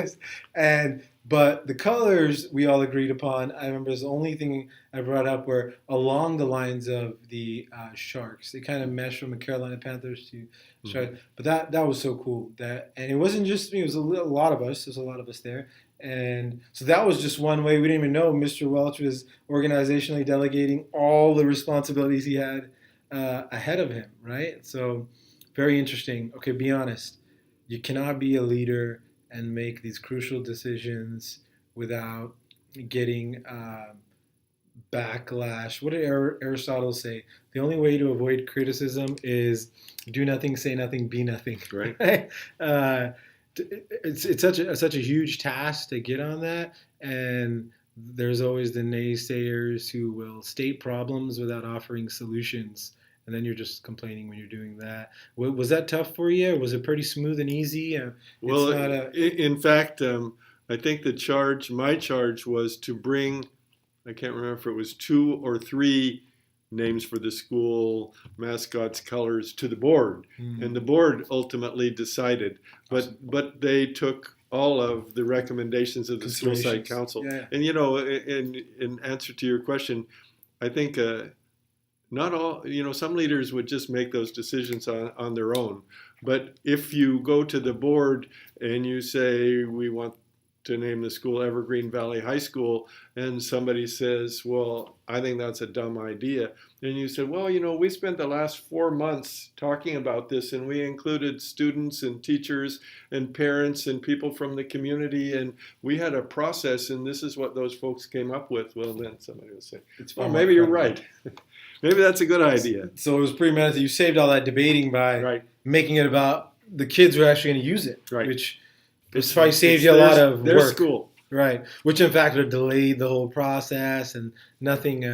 But the colors we all agreed upon. I remember it's the only thing I brought up were along the lines of the Sharks. They kind of meshed from the Carolina Panthers to Sharks. But that was so cool. And it wasn't just me. It was a lot of us. There's a lot of us there. And so that was just one way. We didn't even know Mr. Welch was organizationally delegating all the responsibilities he had ahead of him, right? So very interesting. Okay, be honest. You cannot be a leader and make these crucial decisions without getting backlash. What did Aristotle say? The only way to avoid criticism is do nothing, say nothing, be nothing. Right. It's such a huge task to get on that, and there's always the naysayers who will state problems without offering solutions. And then you're just complaining when you're doing that. Was that tough for you? Or was it pretty smooth and easy? In fact, I think my charge was to bring, I can't remember if it was 2 or 3 names for the school, mascots, colors to the board, and the Mm. board ultimately decided. Awesome. But they took all of the recommendations of the school site Considerations. council. Yeah. And in answer to your question, I think not all, some leaders would just make those decisions on their own. But if you go to the board and you say, we want to name the school Evergreen Valley High School, and somebody says, well, I think that's a dumb idea. And you said, well, we spent the last 4 months talking about this, and we included students and teachers and parents and people from the community, and we had a process, and this is what those folks came up with. Well, then somebody will say, It's well, far more maybe you're credible. right. Maybe that's a good idea. So it was pretty much you saved all that debating by Right, making it about the kids who are actually going to use it, right. which It's probably saved it's you a lot of their work. school. Right, which in fact would have delayed the whole process, and nothing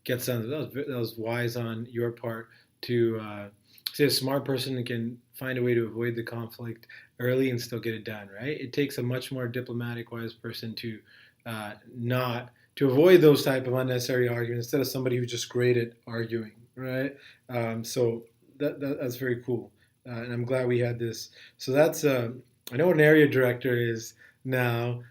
gets done. That was wise on your part to say a smart person can find a way to avoid the conflict early and still get it done. Right, it takes a much more diplomatic, wise person to not to avoid those type of unnecessary arguments instead of somebody who's just great at arguing. Right, so that's very cool, and I'm glad we had this. So that's I know what an area director is now.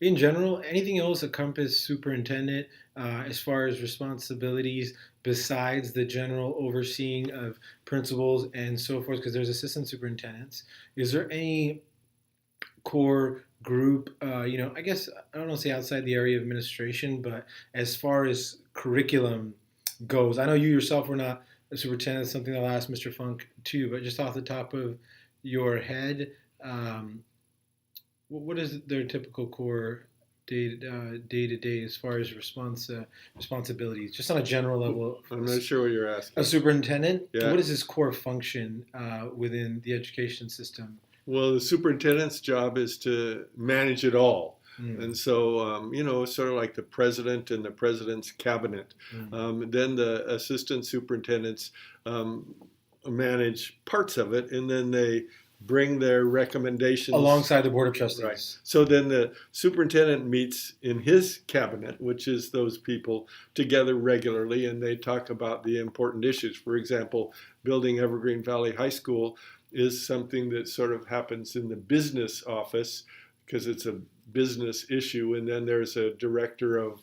In general, anything else encompass superintendent as far as responsibilities besides the general overseeing of principals and so forth? Because there's assistant superintendents. Is there any core group? I guess I don't want to say outside the area of administration, but as far as curriculum goes, I know you yourself were not a superintendent. Something I'll ask Mr. Funk too, but just off the top of your head. What is their typical core day to day as far as responsibilities, just on a general level? I'm not sure what you're asking. A superintendent, Yeah. what is his core function within the education system? Well, the superintendent's job is to manage it all. Mm, And so, sort of like the president and the president's cabinet. Then the assistant superintendents manage parts of it, and then they bring their recommendations alongside the board of trustees. Right. So then the superintendent meets in his cabinet, which is those people together regularly, and they talk about the important issues. For example, building Evergreen Valley High School is something that sort of happens in the business office because it's a business issue, and then there's a director of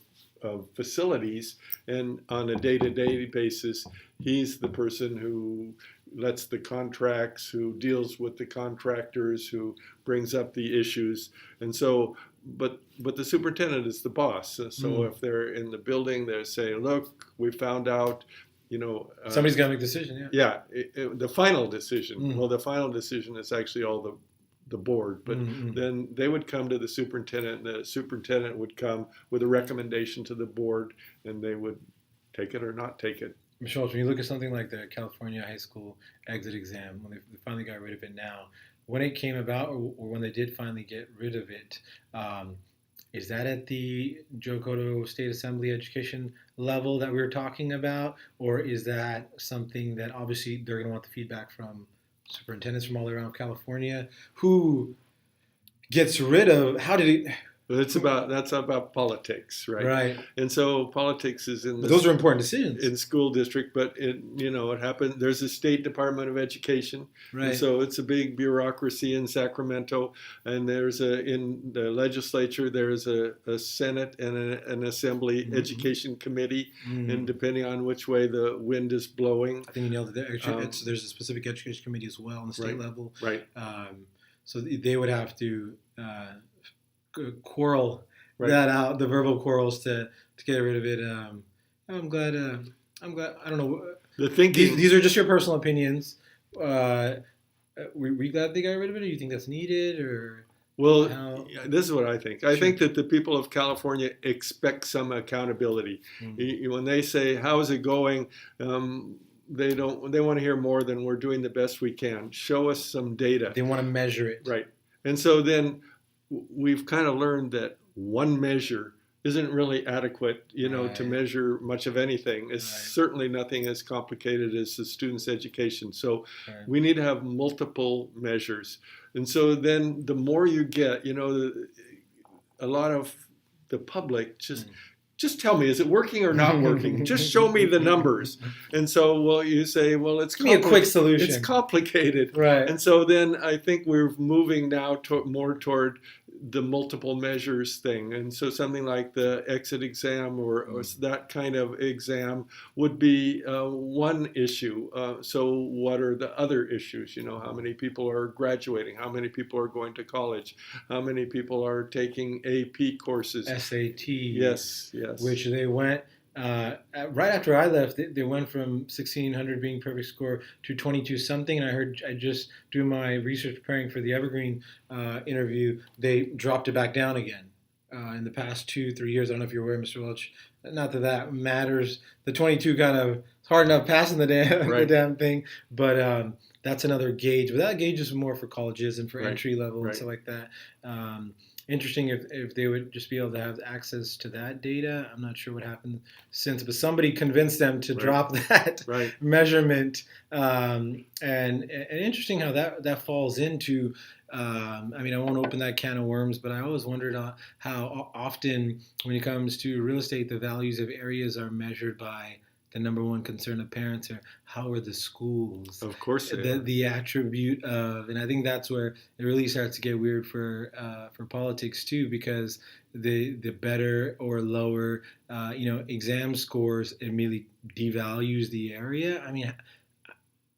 facilities, and on a day-to-day basis, he's the person who lets the contracts, who deals with the contractors, who brings up the issues. And so, but the superintendent is the boss. So if they're in the building, they're saying, look, we found out, somebody's got to make a decision. Yeah, the final decision. Mm. Well, the final decision is actually all the board, but then they would come to the superintendent, and the superintendent would come with a recommendation to the board, and they would take it or not take it. Michelle, when you look at something like the California high school exit exam, when they finally got rid of it now, when it came about, or when they did finally get rid of it, is that at the Joe Cotto State Assembly education level that we were talking about, or is that something that obviously they're going to want the feedback from superintendents from all around California? Who gets rid of? How did it? That's about politics, right? Right. And so politics is in But those are important decisions in school district, but it happened. There's a state Department of Education, right? And so it's a big bureaucracy in Sacramento, and there's in the legislature there's a Senate and an Assembly Education Committee, and depending on which way the wind is blowing, I think you nailed it there. There's a specific education committee as well on the state level, right? So they would have to quarrel Right. that out, the verbal quarrels to get rid of it. I'm glad. I don't know. The thinking. These are just your personal opinions. We glad they got rid of it, or you think that's needed, or? Well, this is what I think. I think that the people of California expect some accountability. When they say, "How is it going?" They want to hear more than "We're doing the best we can." Show us some data. They want to measure it, right? And so then we've kind of learned that one measure isn't really adequate, to measure much of anything. It's certainly nothing as complicated as the student's education. So we need to have multiple measures. And so then the more you get, a lot of the public just just tell me, is it working or not working? Just show me the numbers. And so, well, you say, well, Give me a quick solution. It's complicated. Right. And so then I think we're moving now more toward the multiple measures thing. And so something like the exit exam or that kind of exam would be one issue. So what are the other issues? You know, how many people are graduating? How many people are going to college? How many people are taking AP courses? SAT. Yes. Which they went, right after I left, they went from 1,600 being perfect score to 22 something. And I just doing my research preparing for the Evergreen interview, they dropped it back down again in the past 2-3 years. I don't know if you're aware, Mr. Welch. Not that that matters. The 22 kind of, it's hard enough passing the damn thing, but that's another gauge. But that gauge is more for colleges and for entry level and stuff like that. Interesting if they would just be able to have access to that data. I'm not sure what happened since, but somebody convinced them to drop that measurement. And interesting how that falls into, I mean, I won't open that can of worms, but I always wondered how often when it comes to real estate, the values of areas are measured by the number one concern of parents are how are the schools? Of course, the attribute of, and I think that's where it really starts to get weird for politics too, because the better or lower exam scores immediately devalues the area. I mean,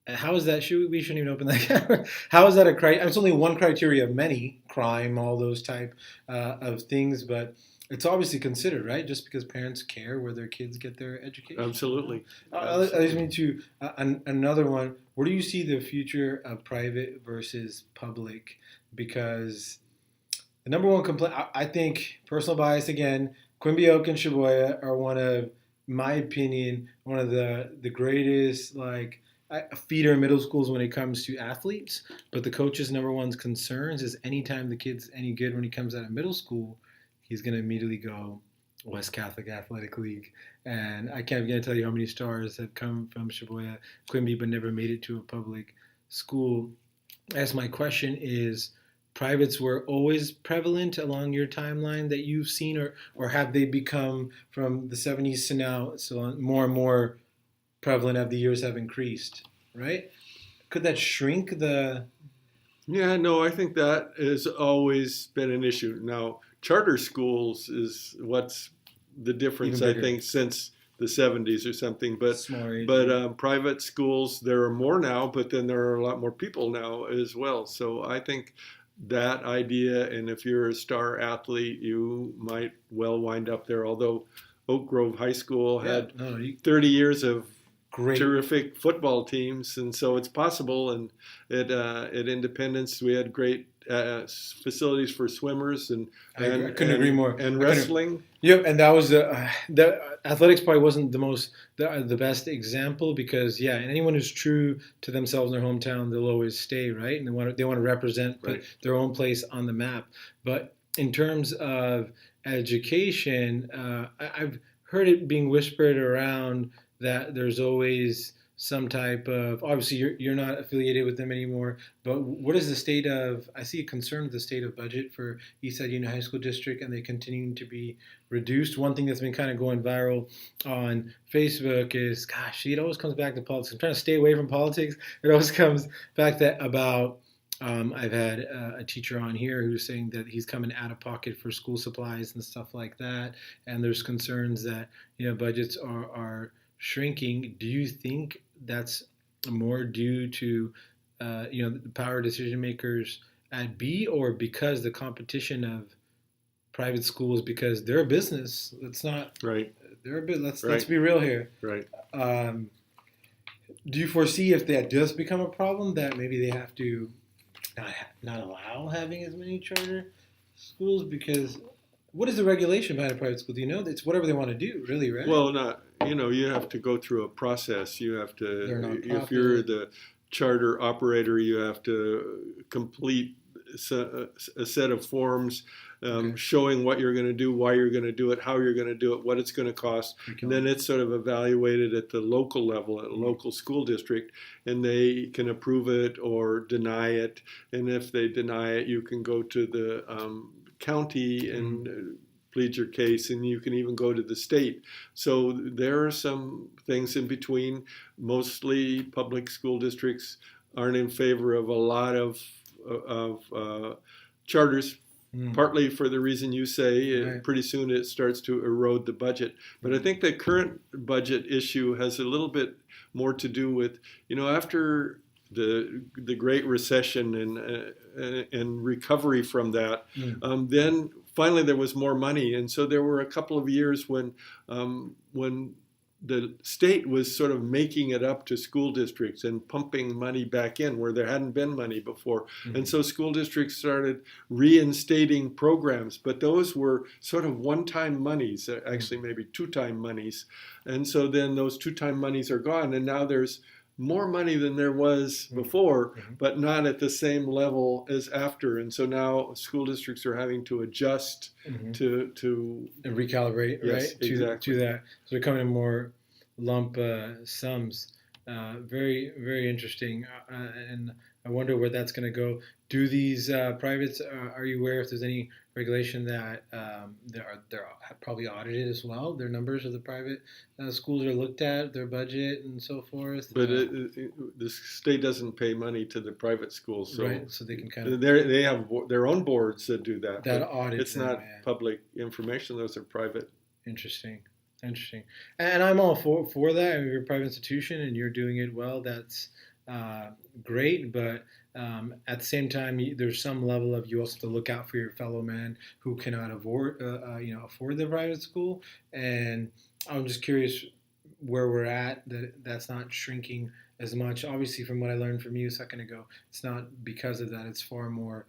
how is that? We shouldn't even open that camera. How is that a criteria? It's only one criteria of many: crime, all those type of things, but. It's obviously considered, right? Just because parents care where their kids get their education. Absolutely. That leads me to another one. Where do you see the future of private versus public? Because the number one complaint, I think, personal bias again, Quimby Oak and Shibuya are one of, my opinion, one of the greatest feeder middle schools when it comes to athletes. But the coach's number one concerns is anytime the kid's any good when he comes out of middle school, he's going to immediately go West Catholic Athletic League. And I can't begin to tell you how many stars have come from Shibuya, Quimby, but never made it to a public school. As my question is, privates were always prevalent along your timeline that you've seen, or have they become from the 70s to now so more and more prevalent as the years have increased, right? Could that shrink the... Yeah, no, I think that has always been an issue. Now, charter schools is what's the difference, I think, since the 70s or something. But private schools, there are more now, but then there are a lot more people now as well. So I think that idea, and if you're a star athlete, you might well wind up there. Although Oak Grove High School had 30 years of terrific football teams, and so it's possible. And at Independence, we had great facilities for swimmers and I couldn't agree more. And wrestling. Yep, and that was the athletics probably wasn't the best example because and anyone who's true to themselves in their hometown, they'll always stay, right? And they want to represent their own place on the map. But in terms of education, I've heard it being whispered around that there's always some type of, obviously you're not affiliated with them anymore, but what is the state of, I see a concern with the state of budget for Eastside Union High School District, and they continuing to be reduced. One thing that's been kind of going viral on Facebook is, gosh, it always comes back to politics. I'm trying to stay away from politics. It always comes back to about, I've had a teacher on here who's saying that he's coming out of pocket for school supplies and stuff like that, and there's concerns that, budgets are shrinking. Do you think that's more due to the power decision makers at B, or because the competition of private schools, because they're a business? Let's not they're a bit. Let's be real here. Right. Do you foresee if that does become a problem that maybe they have to not allow having as many charter schools? Because what is the regulation behind a private school? Do you know? It's whatever they want to do, really, right? Well, you have to go through a process. You have to, if you're the charter operator, you have to complete a set of forms showing what you're going to do, why you're going to do it, how you're going to do it, what it's going to cost. And then it's sort of evaluated at the local level, at a local school district, and they can approve it or deny it. And if they deny it, you can go to the county and plead your case, and you can even go to the state. So there are some things in between. Mostly public school districts aren't in favor of a lot of charters, partly for the reason you say. Right. Pretty soon it starts to erode the budget. But I think the current budget issue has a little bit more to do with, after the Great Recession and recovery from that, then finally there was more money, and so there were a couple of years when the state was sort of making it up to school districts and pumping money back in where there hadn't been money before. And so school districts started reinstating programs, but those were sort of one-time monies, actually maybe two-time monies. And so then those two-time monies are gone, and now there's more money than there was before, but not at the same level as after. And so now school districts are having to adjust to and recalibrate, yes, right? Exactly. To that. So they're coming in more lump sums. Very, very interesting. And I wonder where that's going to go. Do these privates, are you aware if there's any regulation that they're probably audited as well? Their numbers of the private schools are looked at, their budget and so forth. But the state doesn't pay money to the private schools, so right, so they can kind of they have their own boards that do that. That audit. It's not public information; those are private. Interesting. And I'm all for that. I mean, you're a private institution and you're doing it well. That's great, but at the same time, there's some level of you also have to look out for your fellow man who cannot afford the private school. And I'm just curious where we're at. That's not shrinking as much. Obviously, from what I learned from you a second ago, it's not because of that. It's far more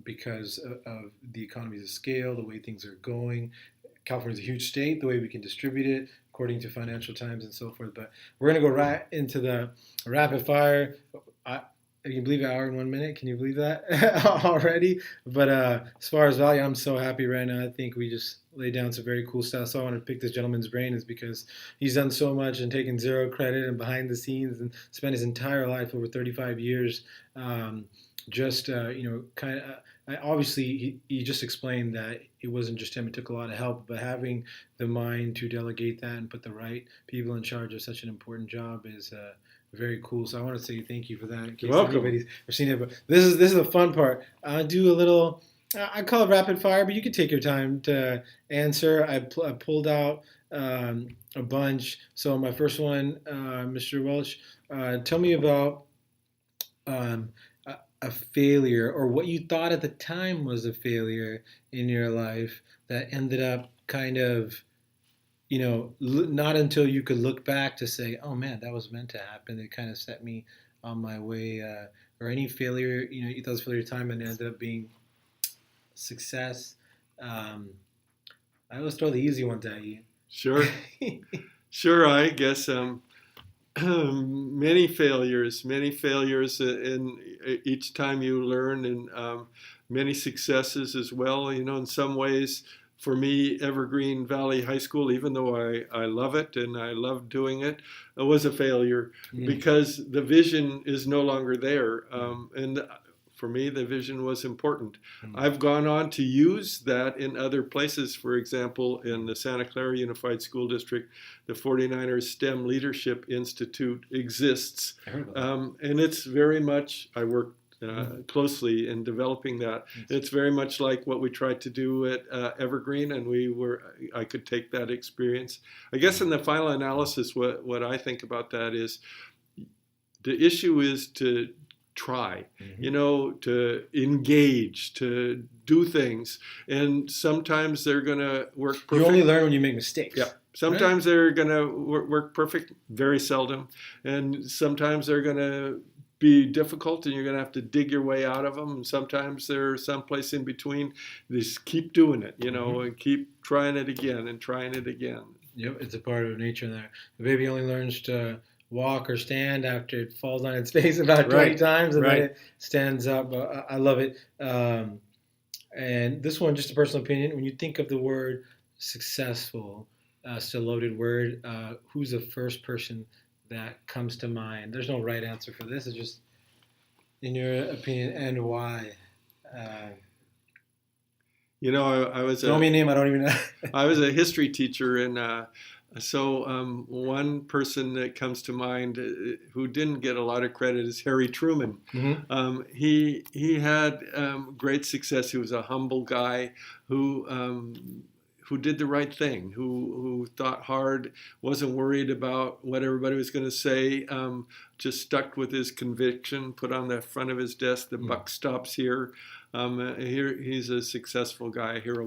because of the economies of scale, the way things are going. California is a huge state, the way we can distribute it according to Financial Times and so forth. But we're going to go right into the rapid fire. Can you believe an hour and 1 minute? Can you believe that already? But as far as value, I'm so happy right now. I think we just laid down some very cool stuff. So I want to pick this gentleman's brain is because he's done so much and taken zero credit and behind the scenes and spent his entire life, over 35 years, obviously he just explained that it wasn't just him, it took a lot of help, but having the mind to delegate that and put the right people in charge of such an important job is very cool. So I want to say thank you for that. In case You're welcome. Anybody's seen it, but this is the fun part. I do a little, I call it rapid fire, but you can take your time to answer. I pulled out a bunch. So my first one, Mr. Welch, tell me about a failure or what you thought at the time was a failure in your life that ended up kind of, not until you could look back to say, oh man, that was meant to happen. It kind of set me on my way. Or any failure, you thought was failure time and ended up being success. I always throw the easy ones at you. Sure. Sure, I guess many failures, and each time you learn, and many successes as well. In some ways, for me, Evergreen Valley High School, even though I love it and I love doing it, it was a failure because the vision is no longer there. And for me, the vision was important. I've gone on to use that in other places. For example, in the Santa Clara Unified School District, the 49ers STEM Leadership Institute exists. And it's very much, I work closely in developing that. It's very much like what we tried to do at Evergreen, and I could take that experience. I guess in the final analysis, what I think about that is the issue is to try, to engage, to do things. And sometimes they're going to work perfect. You only learn when you make mistakes. Yeah. Sometimes they're going to work perfect, very seldom. And sometimes they're going to be difficult and you're going to have to dig your way out of them. And sometimes there's someplace in between. Just keep doing it, and keep trying it again and trying it again. Yep, it's a part of nature there. The baby only learns to walk or stand after it falls on its face about 20 times and then it stands up. I love it. And this one, just a personal opinion, when you think of the word successful, still loaded word, who's the first person that comes to mind? There's no right answer for this. It's just in your opinion and why. You know, I was Throw me a name I don't even know. I was a history teacher, and so one person that comes to mind who didn't get a lot of credit is Harry Truman. Hmm. He had great success. He was a humble guy who did the right thing, who thought hard, wasn't worried about what everybody was going to say, just stuck with his conviction, put on the front of his desk, the buck stops here. Here he's a successful guy, a hero.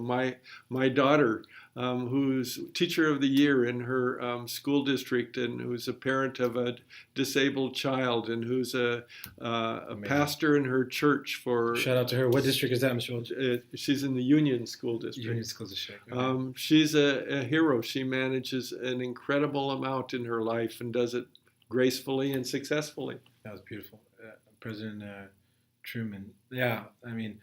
My daughter, who's teacher of the year in her school district, and who's a parent of a disabled child, and who's a pastor in her church. For Shout out to her. What district is that, Mr. Welch? She's in the Union School District. Union School District. Okay. She's a hero. She manages an incredible amount in her life and does it gracefully and successfully. That was beautiful. President Truman. Yeah, I mean,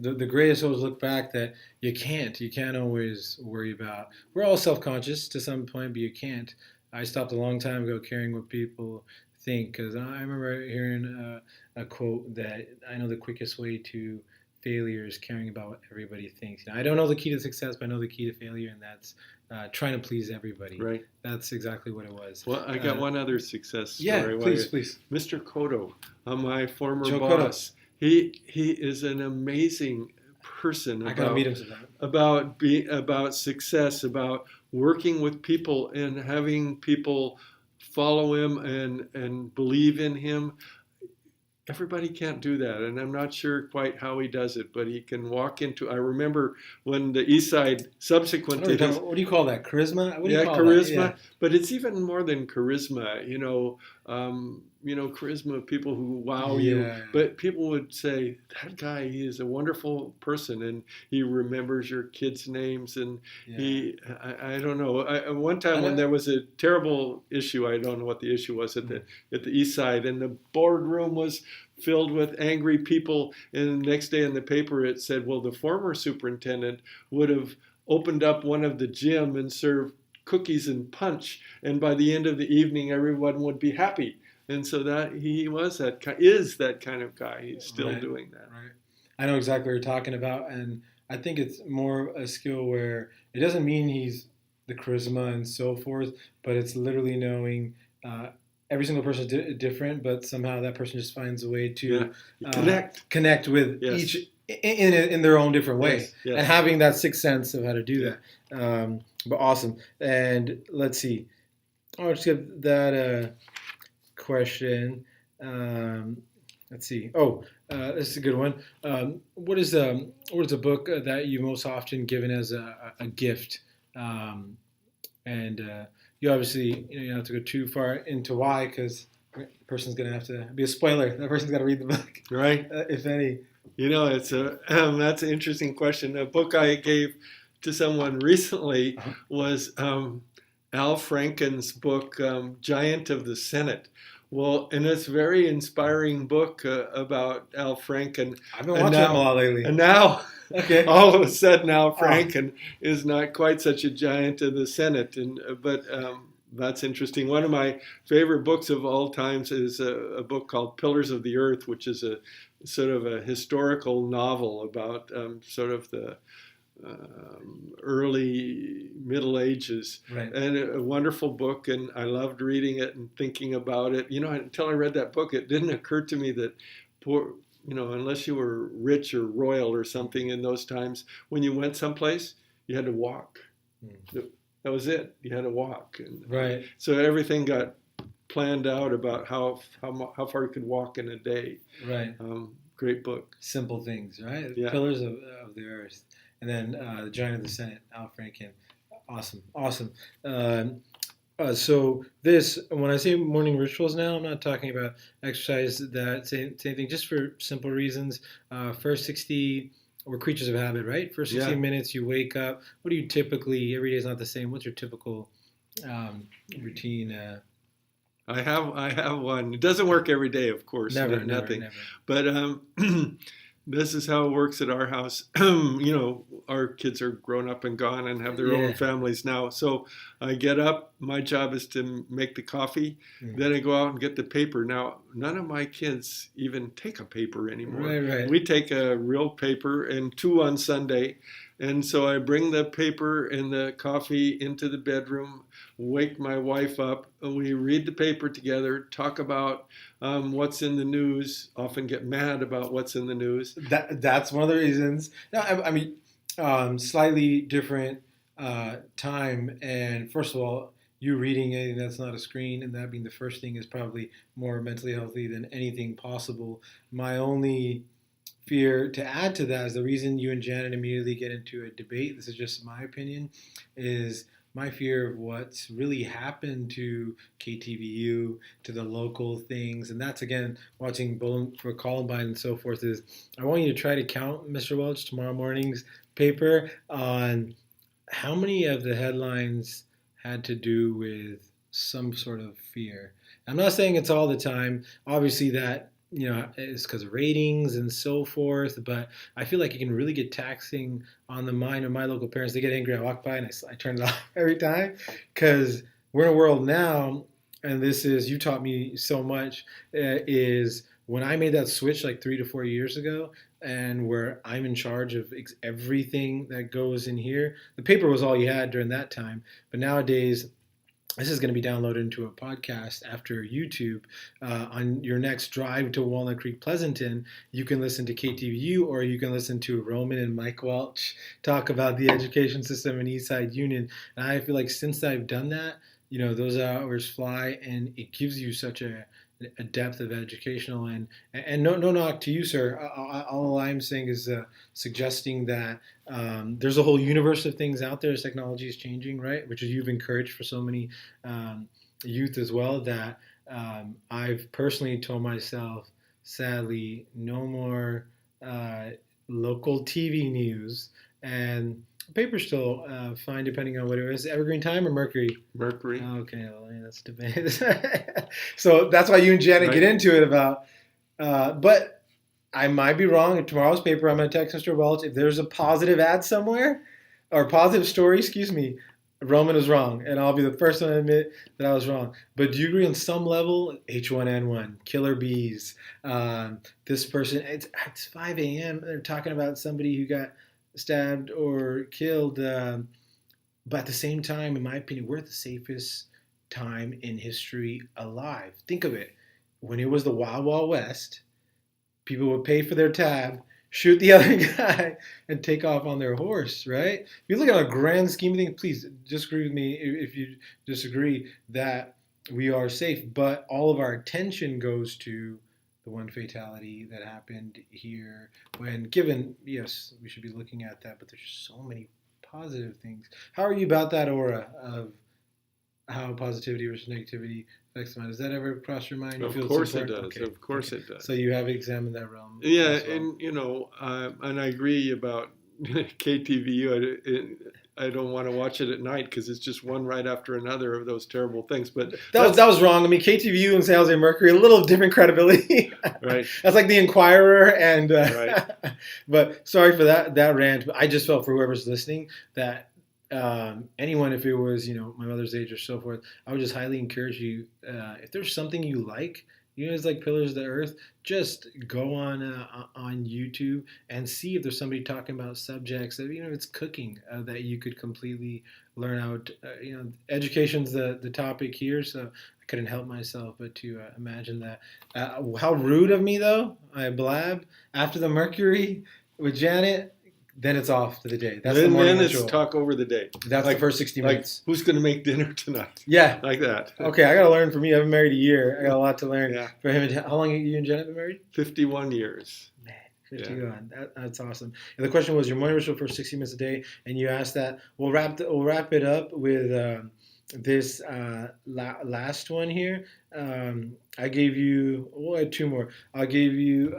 the greatest always look back that you can't always worry about. We're all self-conscious to some point, but you can't. I stopped a long time ago caring what people think, because I remember hearing a quote that I know the quickest way to failure is caring about what everybody thinks. I don't know the key to success, but I know the key to failure, and that's trying to please everybody. Right. That's exactly what it was. Well, I got one other success story. Yeah, please. Mr. Cotto, my former Joe boss. Cotto. He is an amazing person. I gotta meet him sometime. About success, about working with people and having people follow him and believe in him. Everybody can't do that, and I'm not sure quite how he does it, but he can walk into. I remember when the East Side, subsequent to his, what do you call that? Charisma? What do you call charisma. that? Yeah. But it's even more than charisma. Charisma. People who wow you, but people would say that guy. He is a wonderful person, and he remembers your kids' names, and I don't know. One time when there was a terrible issue, I don't know what the issue was at the East Side, and the boardroom was filled with angry people, and the next day in the paper it said, well, the former superintendent would have opened up one of the gym and served cookies and punch, and by the end of the evening everyone would be happy. And so that he is that kind of guy. He's still doing that. Right. I know exactly what you're talking about, and I think it's more a skill where it doesn't mean he's the charisma and so forth, but it's literally knowing every single person is different, but somehow that person just finds a way to connect with each in their own different way, and having that sixth sense of how to do that. But awesome. And let's see. I'll just give that question. Let's see. This is a good one. What is a book that you most often given as a gift? You obviously you don't have to go too far into why, because the person's going to have to be a spoiler. That person's got to read the book, right? If any. It's that's an interesting question. A book I gave to someone recently was Al Franken's book, Giant of the Senate. Well, and it's a very inspiring book about Al Franken. I've been watching him a lot lately. And now, all of a sudden, Al Franken is not quite such a giant of the Senate. But that's interesting. One of my favorite books of all times is a book called Pillars of the Earth, which is a sort of a historical novel about sort of the early Middle Ages, and a wonderful book, and I loved reading it and thinking about it. Until I read that book, it didn't occur to me that unless you were rich or royal or something in those times, when you went someplace, you had to walk. That was it. You had to walk, and so everything got planned out about how far you could walk in a day. Right. Great book. Simple things, right? Yeah. Pillars of the Earth. And then the Giant of the Senate, Al Franken. Awesome. So this, when I say morning rituals now, I'm not talking about exercise, that same thing, just for simple reasons. First 60, we're creatures of habit, right? First 60 minutes, you wake up. What do you typically, every day is not the same. What's your typical routine? I have one. It doesn't work every day, of course. Never. But this is how it works at our house. Our kids are grown up and gone and have their own Yeah. families now. So I get up. My job is to make the coffee. Mm. Then I go out and get the paper. Now, none of my kids even take a paper anymore. Right, right. We take a real paper and two on Sunday. And so I bring the paper and the coffee into the bedroom, wake my wife up, and we read the paper together, talk about what's in the news, often get mad about what's in the news. That's one of the reasons. No, I mean, slightly different time. And first of all, you reading anything that's not a screen and that being the first thing is probably more mentally healthy than anything possible. My only fear to add to that is the reason you and Janet immediately get into a debate. This is just my opinion. Is my fear of what's really happened to KTVU, to the local things, and that's again watching Bowling for Columbine and so forth. Is I want you to try to count, Mr. Welch, tomorrow morning's paper on how many of the headlines had to do with some sort of fear. I'm not saying it's all the time. Obviously, that it's because of ratings and so forth. But I feel like it can really get taxing on the mind of my local parents. They get angry. I walk by and I turn it off every time because we're in a world now, and this is you taught me so much. Is when I made that switch like 3 to 4 years ago, and where I'm in charge of everything that goes in here. The paper was all you had during that time, but nowadays this is going to be downloaded into a podcast after YouTube. On your next drive to Walnut Creek, Pleasanton, you can listen to KTVU or you can listen to Roman and Mike Welch talk about the education system in Eastside Union. And I feel like since I've done that, those hours fly, and it gives you such a depth of educational and no knock to you, sir. All I'm saying is suggesting that there's a whole universe of things out there as technology is changing, right? Which is you've encouraged for so many youth as well. That I've personally told myself, sadly, no more local TV news, and paper's still fine depending on what it is. Evergreen Time or Mercury? Mercury. Okay, well, yeah, that's debate. So that's why you and Janet Right. get into it about. But I might be wrong. In tomorrow's paper, I'm going to text Mr. Welch if there's a positive ad somewhere or positive story. Excuse me. Roman was wrong, and I'll be the first one to admit that I was wrong. But do you agree on some level? H1N1, killer bees. This person, it's 5 a.m. They're talking about somebody who got stabbed or killed. But at the same time, in my opinion, we're at the safest time in history alive. Think of it. When it was the Wild Wild West, people would pay for their tab, shoot the other guy, and take off on their horse, right? If you look at a grand scheme of things, please disagree with me if you disagree that we are safe. But all of our attention goes to the one fatality that happened here when given, yes, we should be looking at that, but there's so many positive things. How are you about that aura of how positivity versus negativity affects the mind? Does that ever cross your mind? You Of feel course it important? does. Okay. Of course Okay. it does. So you have examined that realm Yeah, as well. and I agree about KTVU. I don't want to watch it at night because it's just one right after another of those terrible things. But that was wrong. I mean, KTVU and San Jose Mercury, a little different credibility. right, That's like the Inquirer, and right. but sorry for that rant. But I just felt for whoever's listening that anyone, if it was my mother's age or so forth, I would just highly encourage you. If there's something you like, it's like Pillars of the Earth. Just go on YouTube and see if there's somebody talking about subjects that if it's cooking that you could completely learn out. Education's the topic here, so I couldn't help myself but to imagine that. How rude of me though! I blab after the Mercury with Janet. Then it's off to the day. That's the morning then ritual. it's talk over the day. That's like, the first 60 minutes. Like, who's going to make dinner tonight? Yeah. Like that. Okay, I got to learn from you. I've been married a year. I got a lot to learn Yeah. from him. How long have you and Janet been married? 51 years. Man, 51. Yeah. That's awesome. And the question was your morning ritual for 60 minutes a day, and you asked that. We'll wrap it up with this last one here. I gave you, I had two more. I gave you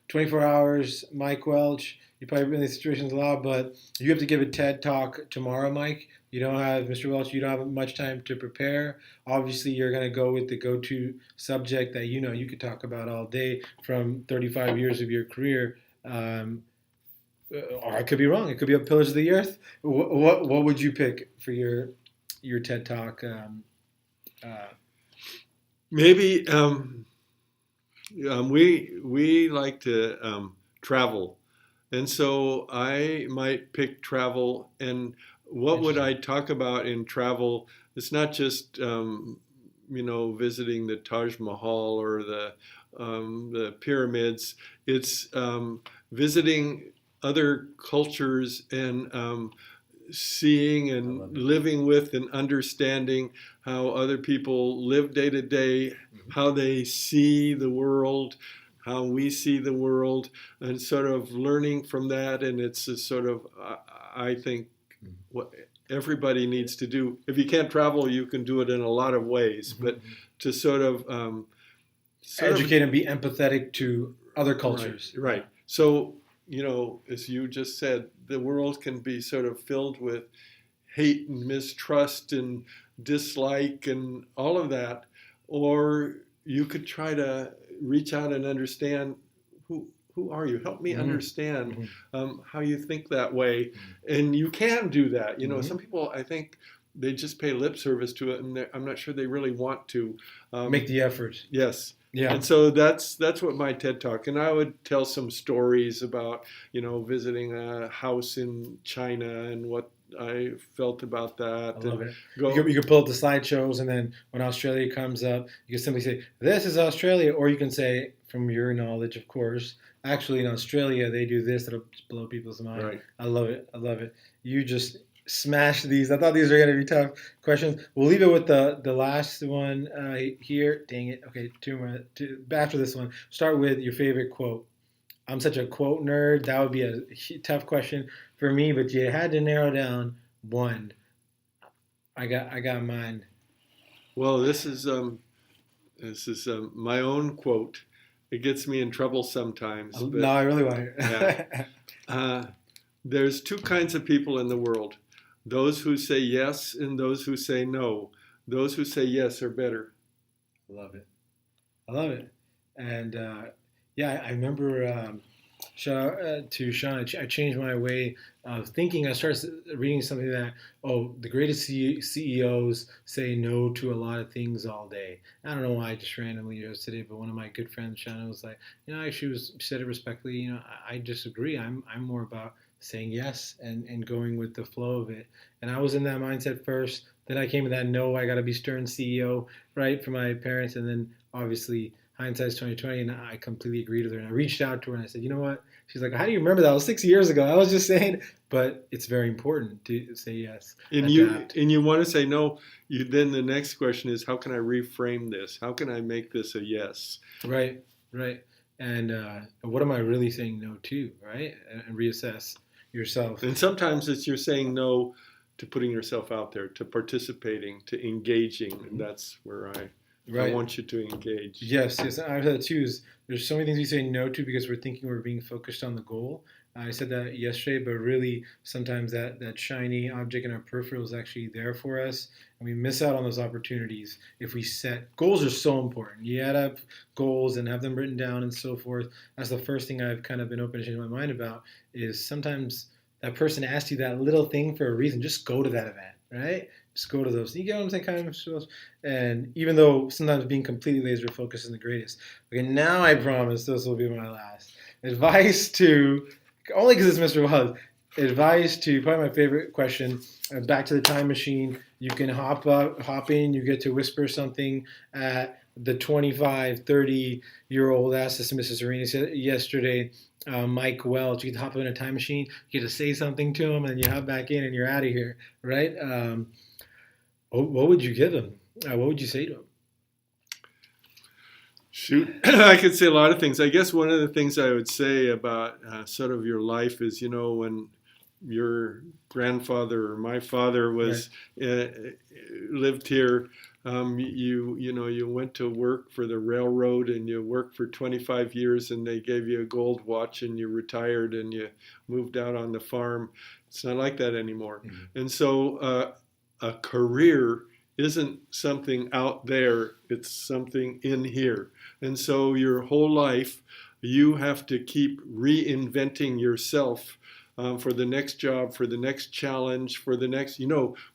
24 hours, Mike Welch. You probably been in these situations a lot, but you have to give a TED talk tomorrow, Mike. You don't have, Mr. Welch, you don't have much time to prepare. Obviously, you're going to go with the go-to subject that you could talk about all day from 35 years of your career. Um, or I could be wrong. It could be a Pillars of the Earth. What would you pick for your TED Talk? Uh, Maybe we like to travel, and so I might pick travel. And what would Interesting. I talk about in travel? It's not just visiting the Taj Mahal or the pyramids. It's visiting other cultures and seeing I and love it. living with and understanding how other people live day to day, Mhm. how they see the world, how we see the world, and sort of learning from that. And it's a sort of, I think, what everybody needs to do. If you can't travel, you can do it in a lot of ways, but Mhm. to sort of Educate and be empathetic to other right, cultures. Yeah. right. So, as you just said, the world can be sort of filled with hate and mistrust and dislike and all of that. Or you could try to reach out and understand who are you? Help me Hmm. understand Hmm. how you think that way. And you can do that. Some Hmm. people, I think, they just pay lip service to it, and I'm not sure they really want to. Make Um, the effort. Yes. Yeah. And so that's what my TED Talk, and I would tell some stories about visiting a house in China and what I felt about I that, love and it. go You could pull up the slideshows, and then when Australia comes up, you can simply say, "This is Australia," or you can say, from your knowledge, of course, actually in Australia they do this that'll just blow people's mind. right. I love it. I love it. You just smashed these. I thought these were going to be tough questions. We'll leave it with the last one here. Dang it. Okay, two more. After this one, start with your favorite quote. I'm such a quote nerd. That would be a tough question for me, but you had to narrow down one. I got mine. Well, this is my own quote. It gets me in trouble sometimes, No, but I really want yeah. it. Uh, there's two kinds of people in the world: those who say yes and those who say no. Those who say yes are better. I love it. I love it. And yeah, I remember. Shout out to Sean. I changed my way of thinking. I started reading something that, oh, the greatest CEOs say no to a lot of things all day. I don't know why I just randomly chose today, but one of my good friends, Shannon, was like, she said it respectfully. I disagree. I'm more about saying yes and going with the flow of it. And I was in that mindset first. Then I came to that no, I got to be stern CEO, right, for my parents. And then obviously hindsight's 2020, and I completely agreed with her. And I reached out to her and I said, you know what? She's like, how do you remember that? It was 6 years ago. I was just saying, but it's very important to say yes, and you adapt. and you want to say no, you then the next question is, how can I reframe this? How can I make this a yes? Right, right. And what am I really saying no to, right? And reassess yourself. And sometimes it's you're saying no to putting yourself out there, to participating, to engaging, and Mhm. that's where I Right. want you to engage. Yes, yes. I've had that too. Is there's so many things we say no to because we're thinking we're being focused on the goal. I said that yesterday, but really sometimes that shiny object in our peripheral is actually there for us, and we miss out on those opportunities if we set goals. Are so important. You add up goals and have them written down and so forth. That's the first thing I've kind of been open to change my mind about. Is sometimes that person asked you that little thing for a reason. Just go to that event, right? Just go to those. You get what I'm saying? Kind of. And even though sometimes being completely laser focused is the greatest. Okay, now I promise this will be my last advice to only because it's Mr. Wells. Advice to probably my favorite question. Back to the time machine. You can hop in. You get to whisper something at the 25, 30-year-old asked this to Mrs. Serena yesterday. Mike Welch. You get to hop in a time machine. You get to say something to him, and you hop back in, and you're out of here, right? What would you give him? What would you say to him? Shoot, I could say a lot of things. I guess one of the things I would say about sort of your life is, when your grandfather or my father Right. was uh, lived here. You went to work for the railroad and you worked for 25 years and they gave you a gold watch and you retired and you moved out on the farm. It's not like that anymore. Mhm. And so a career isn't something out there, it's something in here. And so your whole life You have to keep reinventing yourself for the next job, for the next challenge, for the next,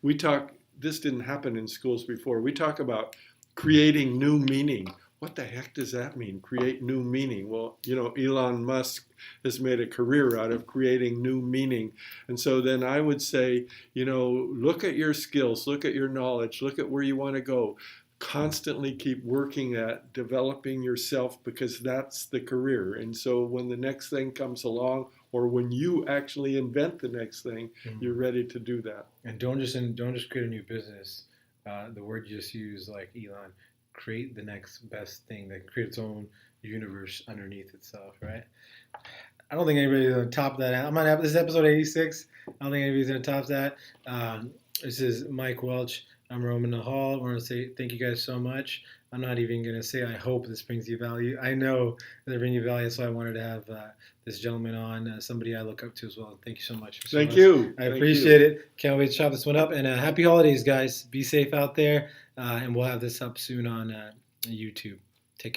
we talk, this didn't happen in schools before. We talk about creating new meaning. What the heck does that mean? Create new meaning. Well, Elon Musk has made a career out of creating new meaning. And so then I would say, look at your skills, look at your knowledge, look at where you want to go. Constantly keep working at developing yourself, because that's the career. And so when the next thing comes along, or when you actually invent the next thing, you're ready to do that. And don't just create a new business. The word you just used, like Elon, create the next best thing that can create its own universe underneath itself, right? I don't think anybody's gonna top that. This is episode 86. I don't think anybody's gonna top that. This is Mike Welch. I'm Roman Nahal. I want to say thank you guys so much. I'm not even going to say I hope this brings you value. I know that it brings you value, so I wanted to have this gentleman on, somebody I look up to as well. Thank you so much. Thank you. I appreciate it. Can't wait to chop this one up. And happy holidays, guys. Be safe out there, and we'll have this up soon on YouTube. Take care.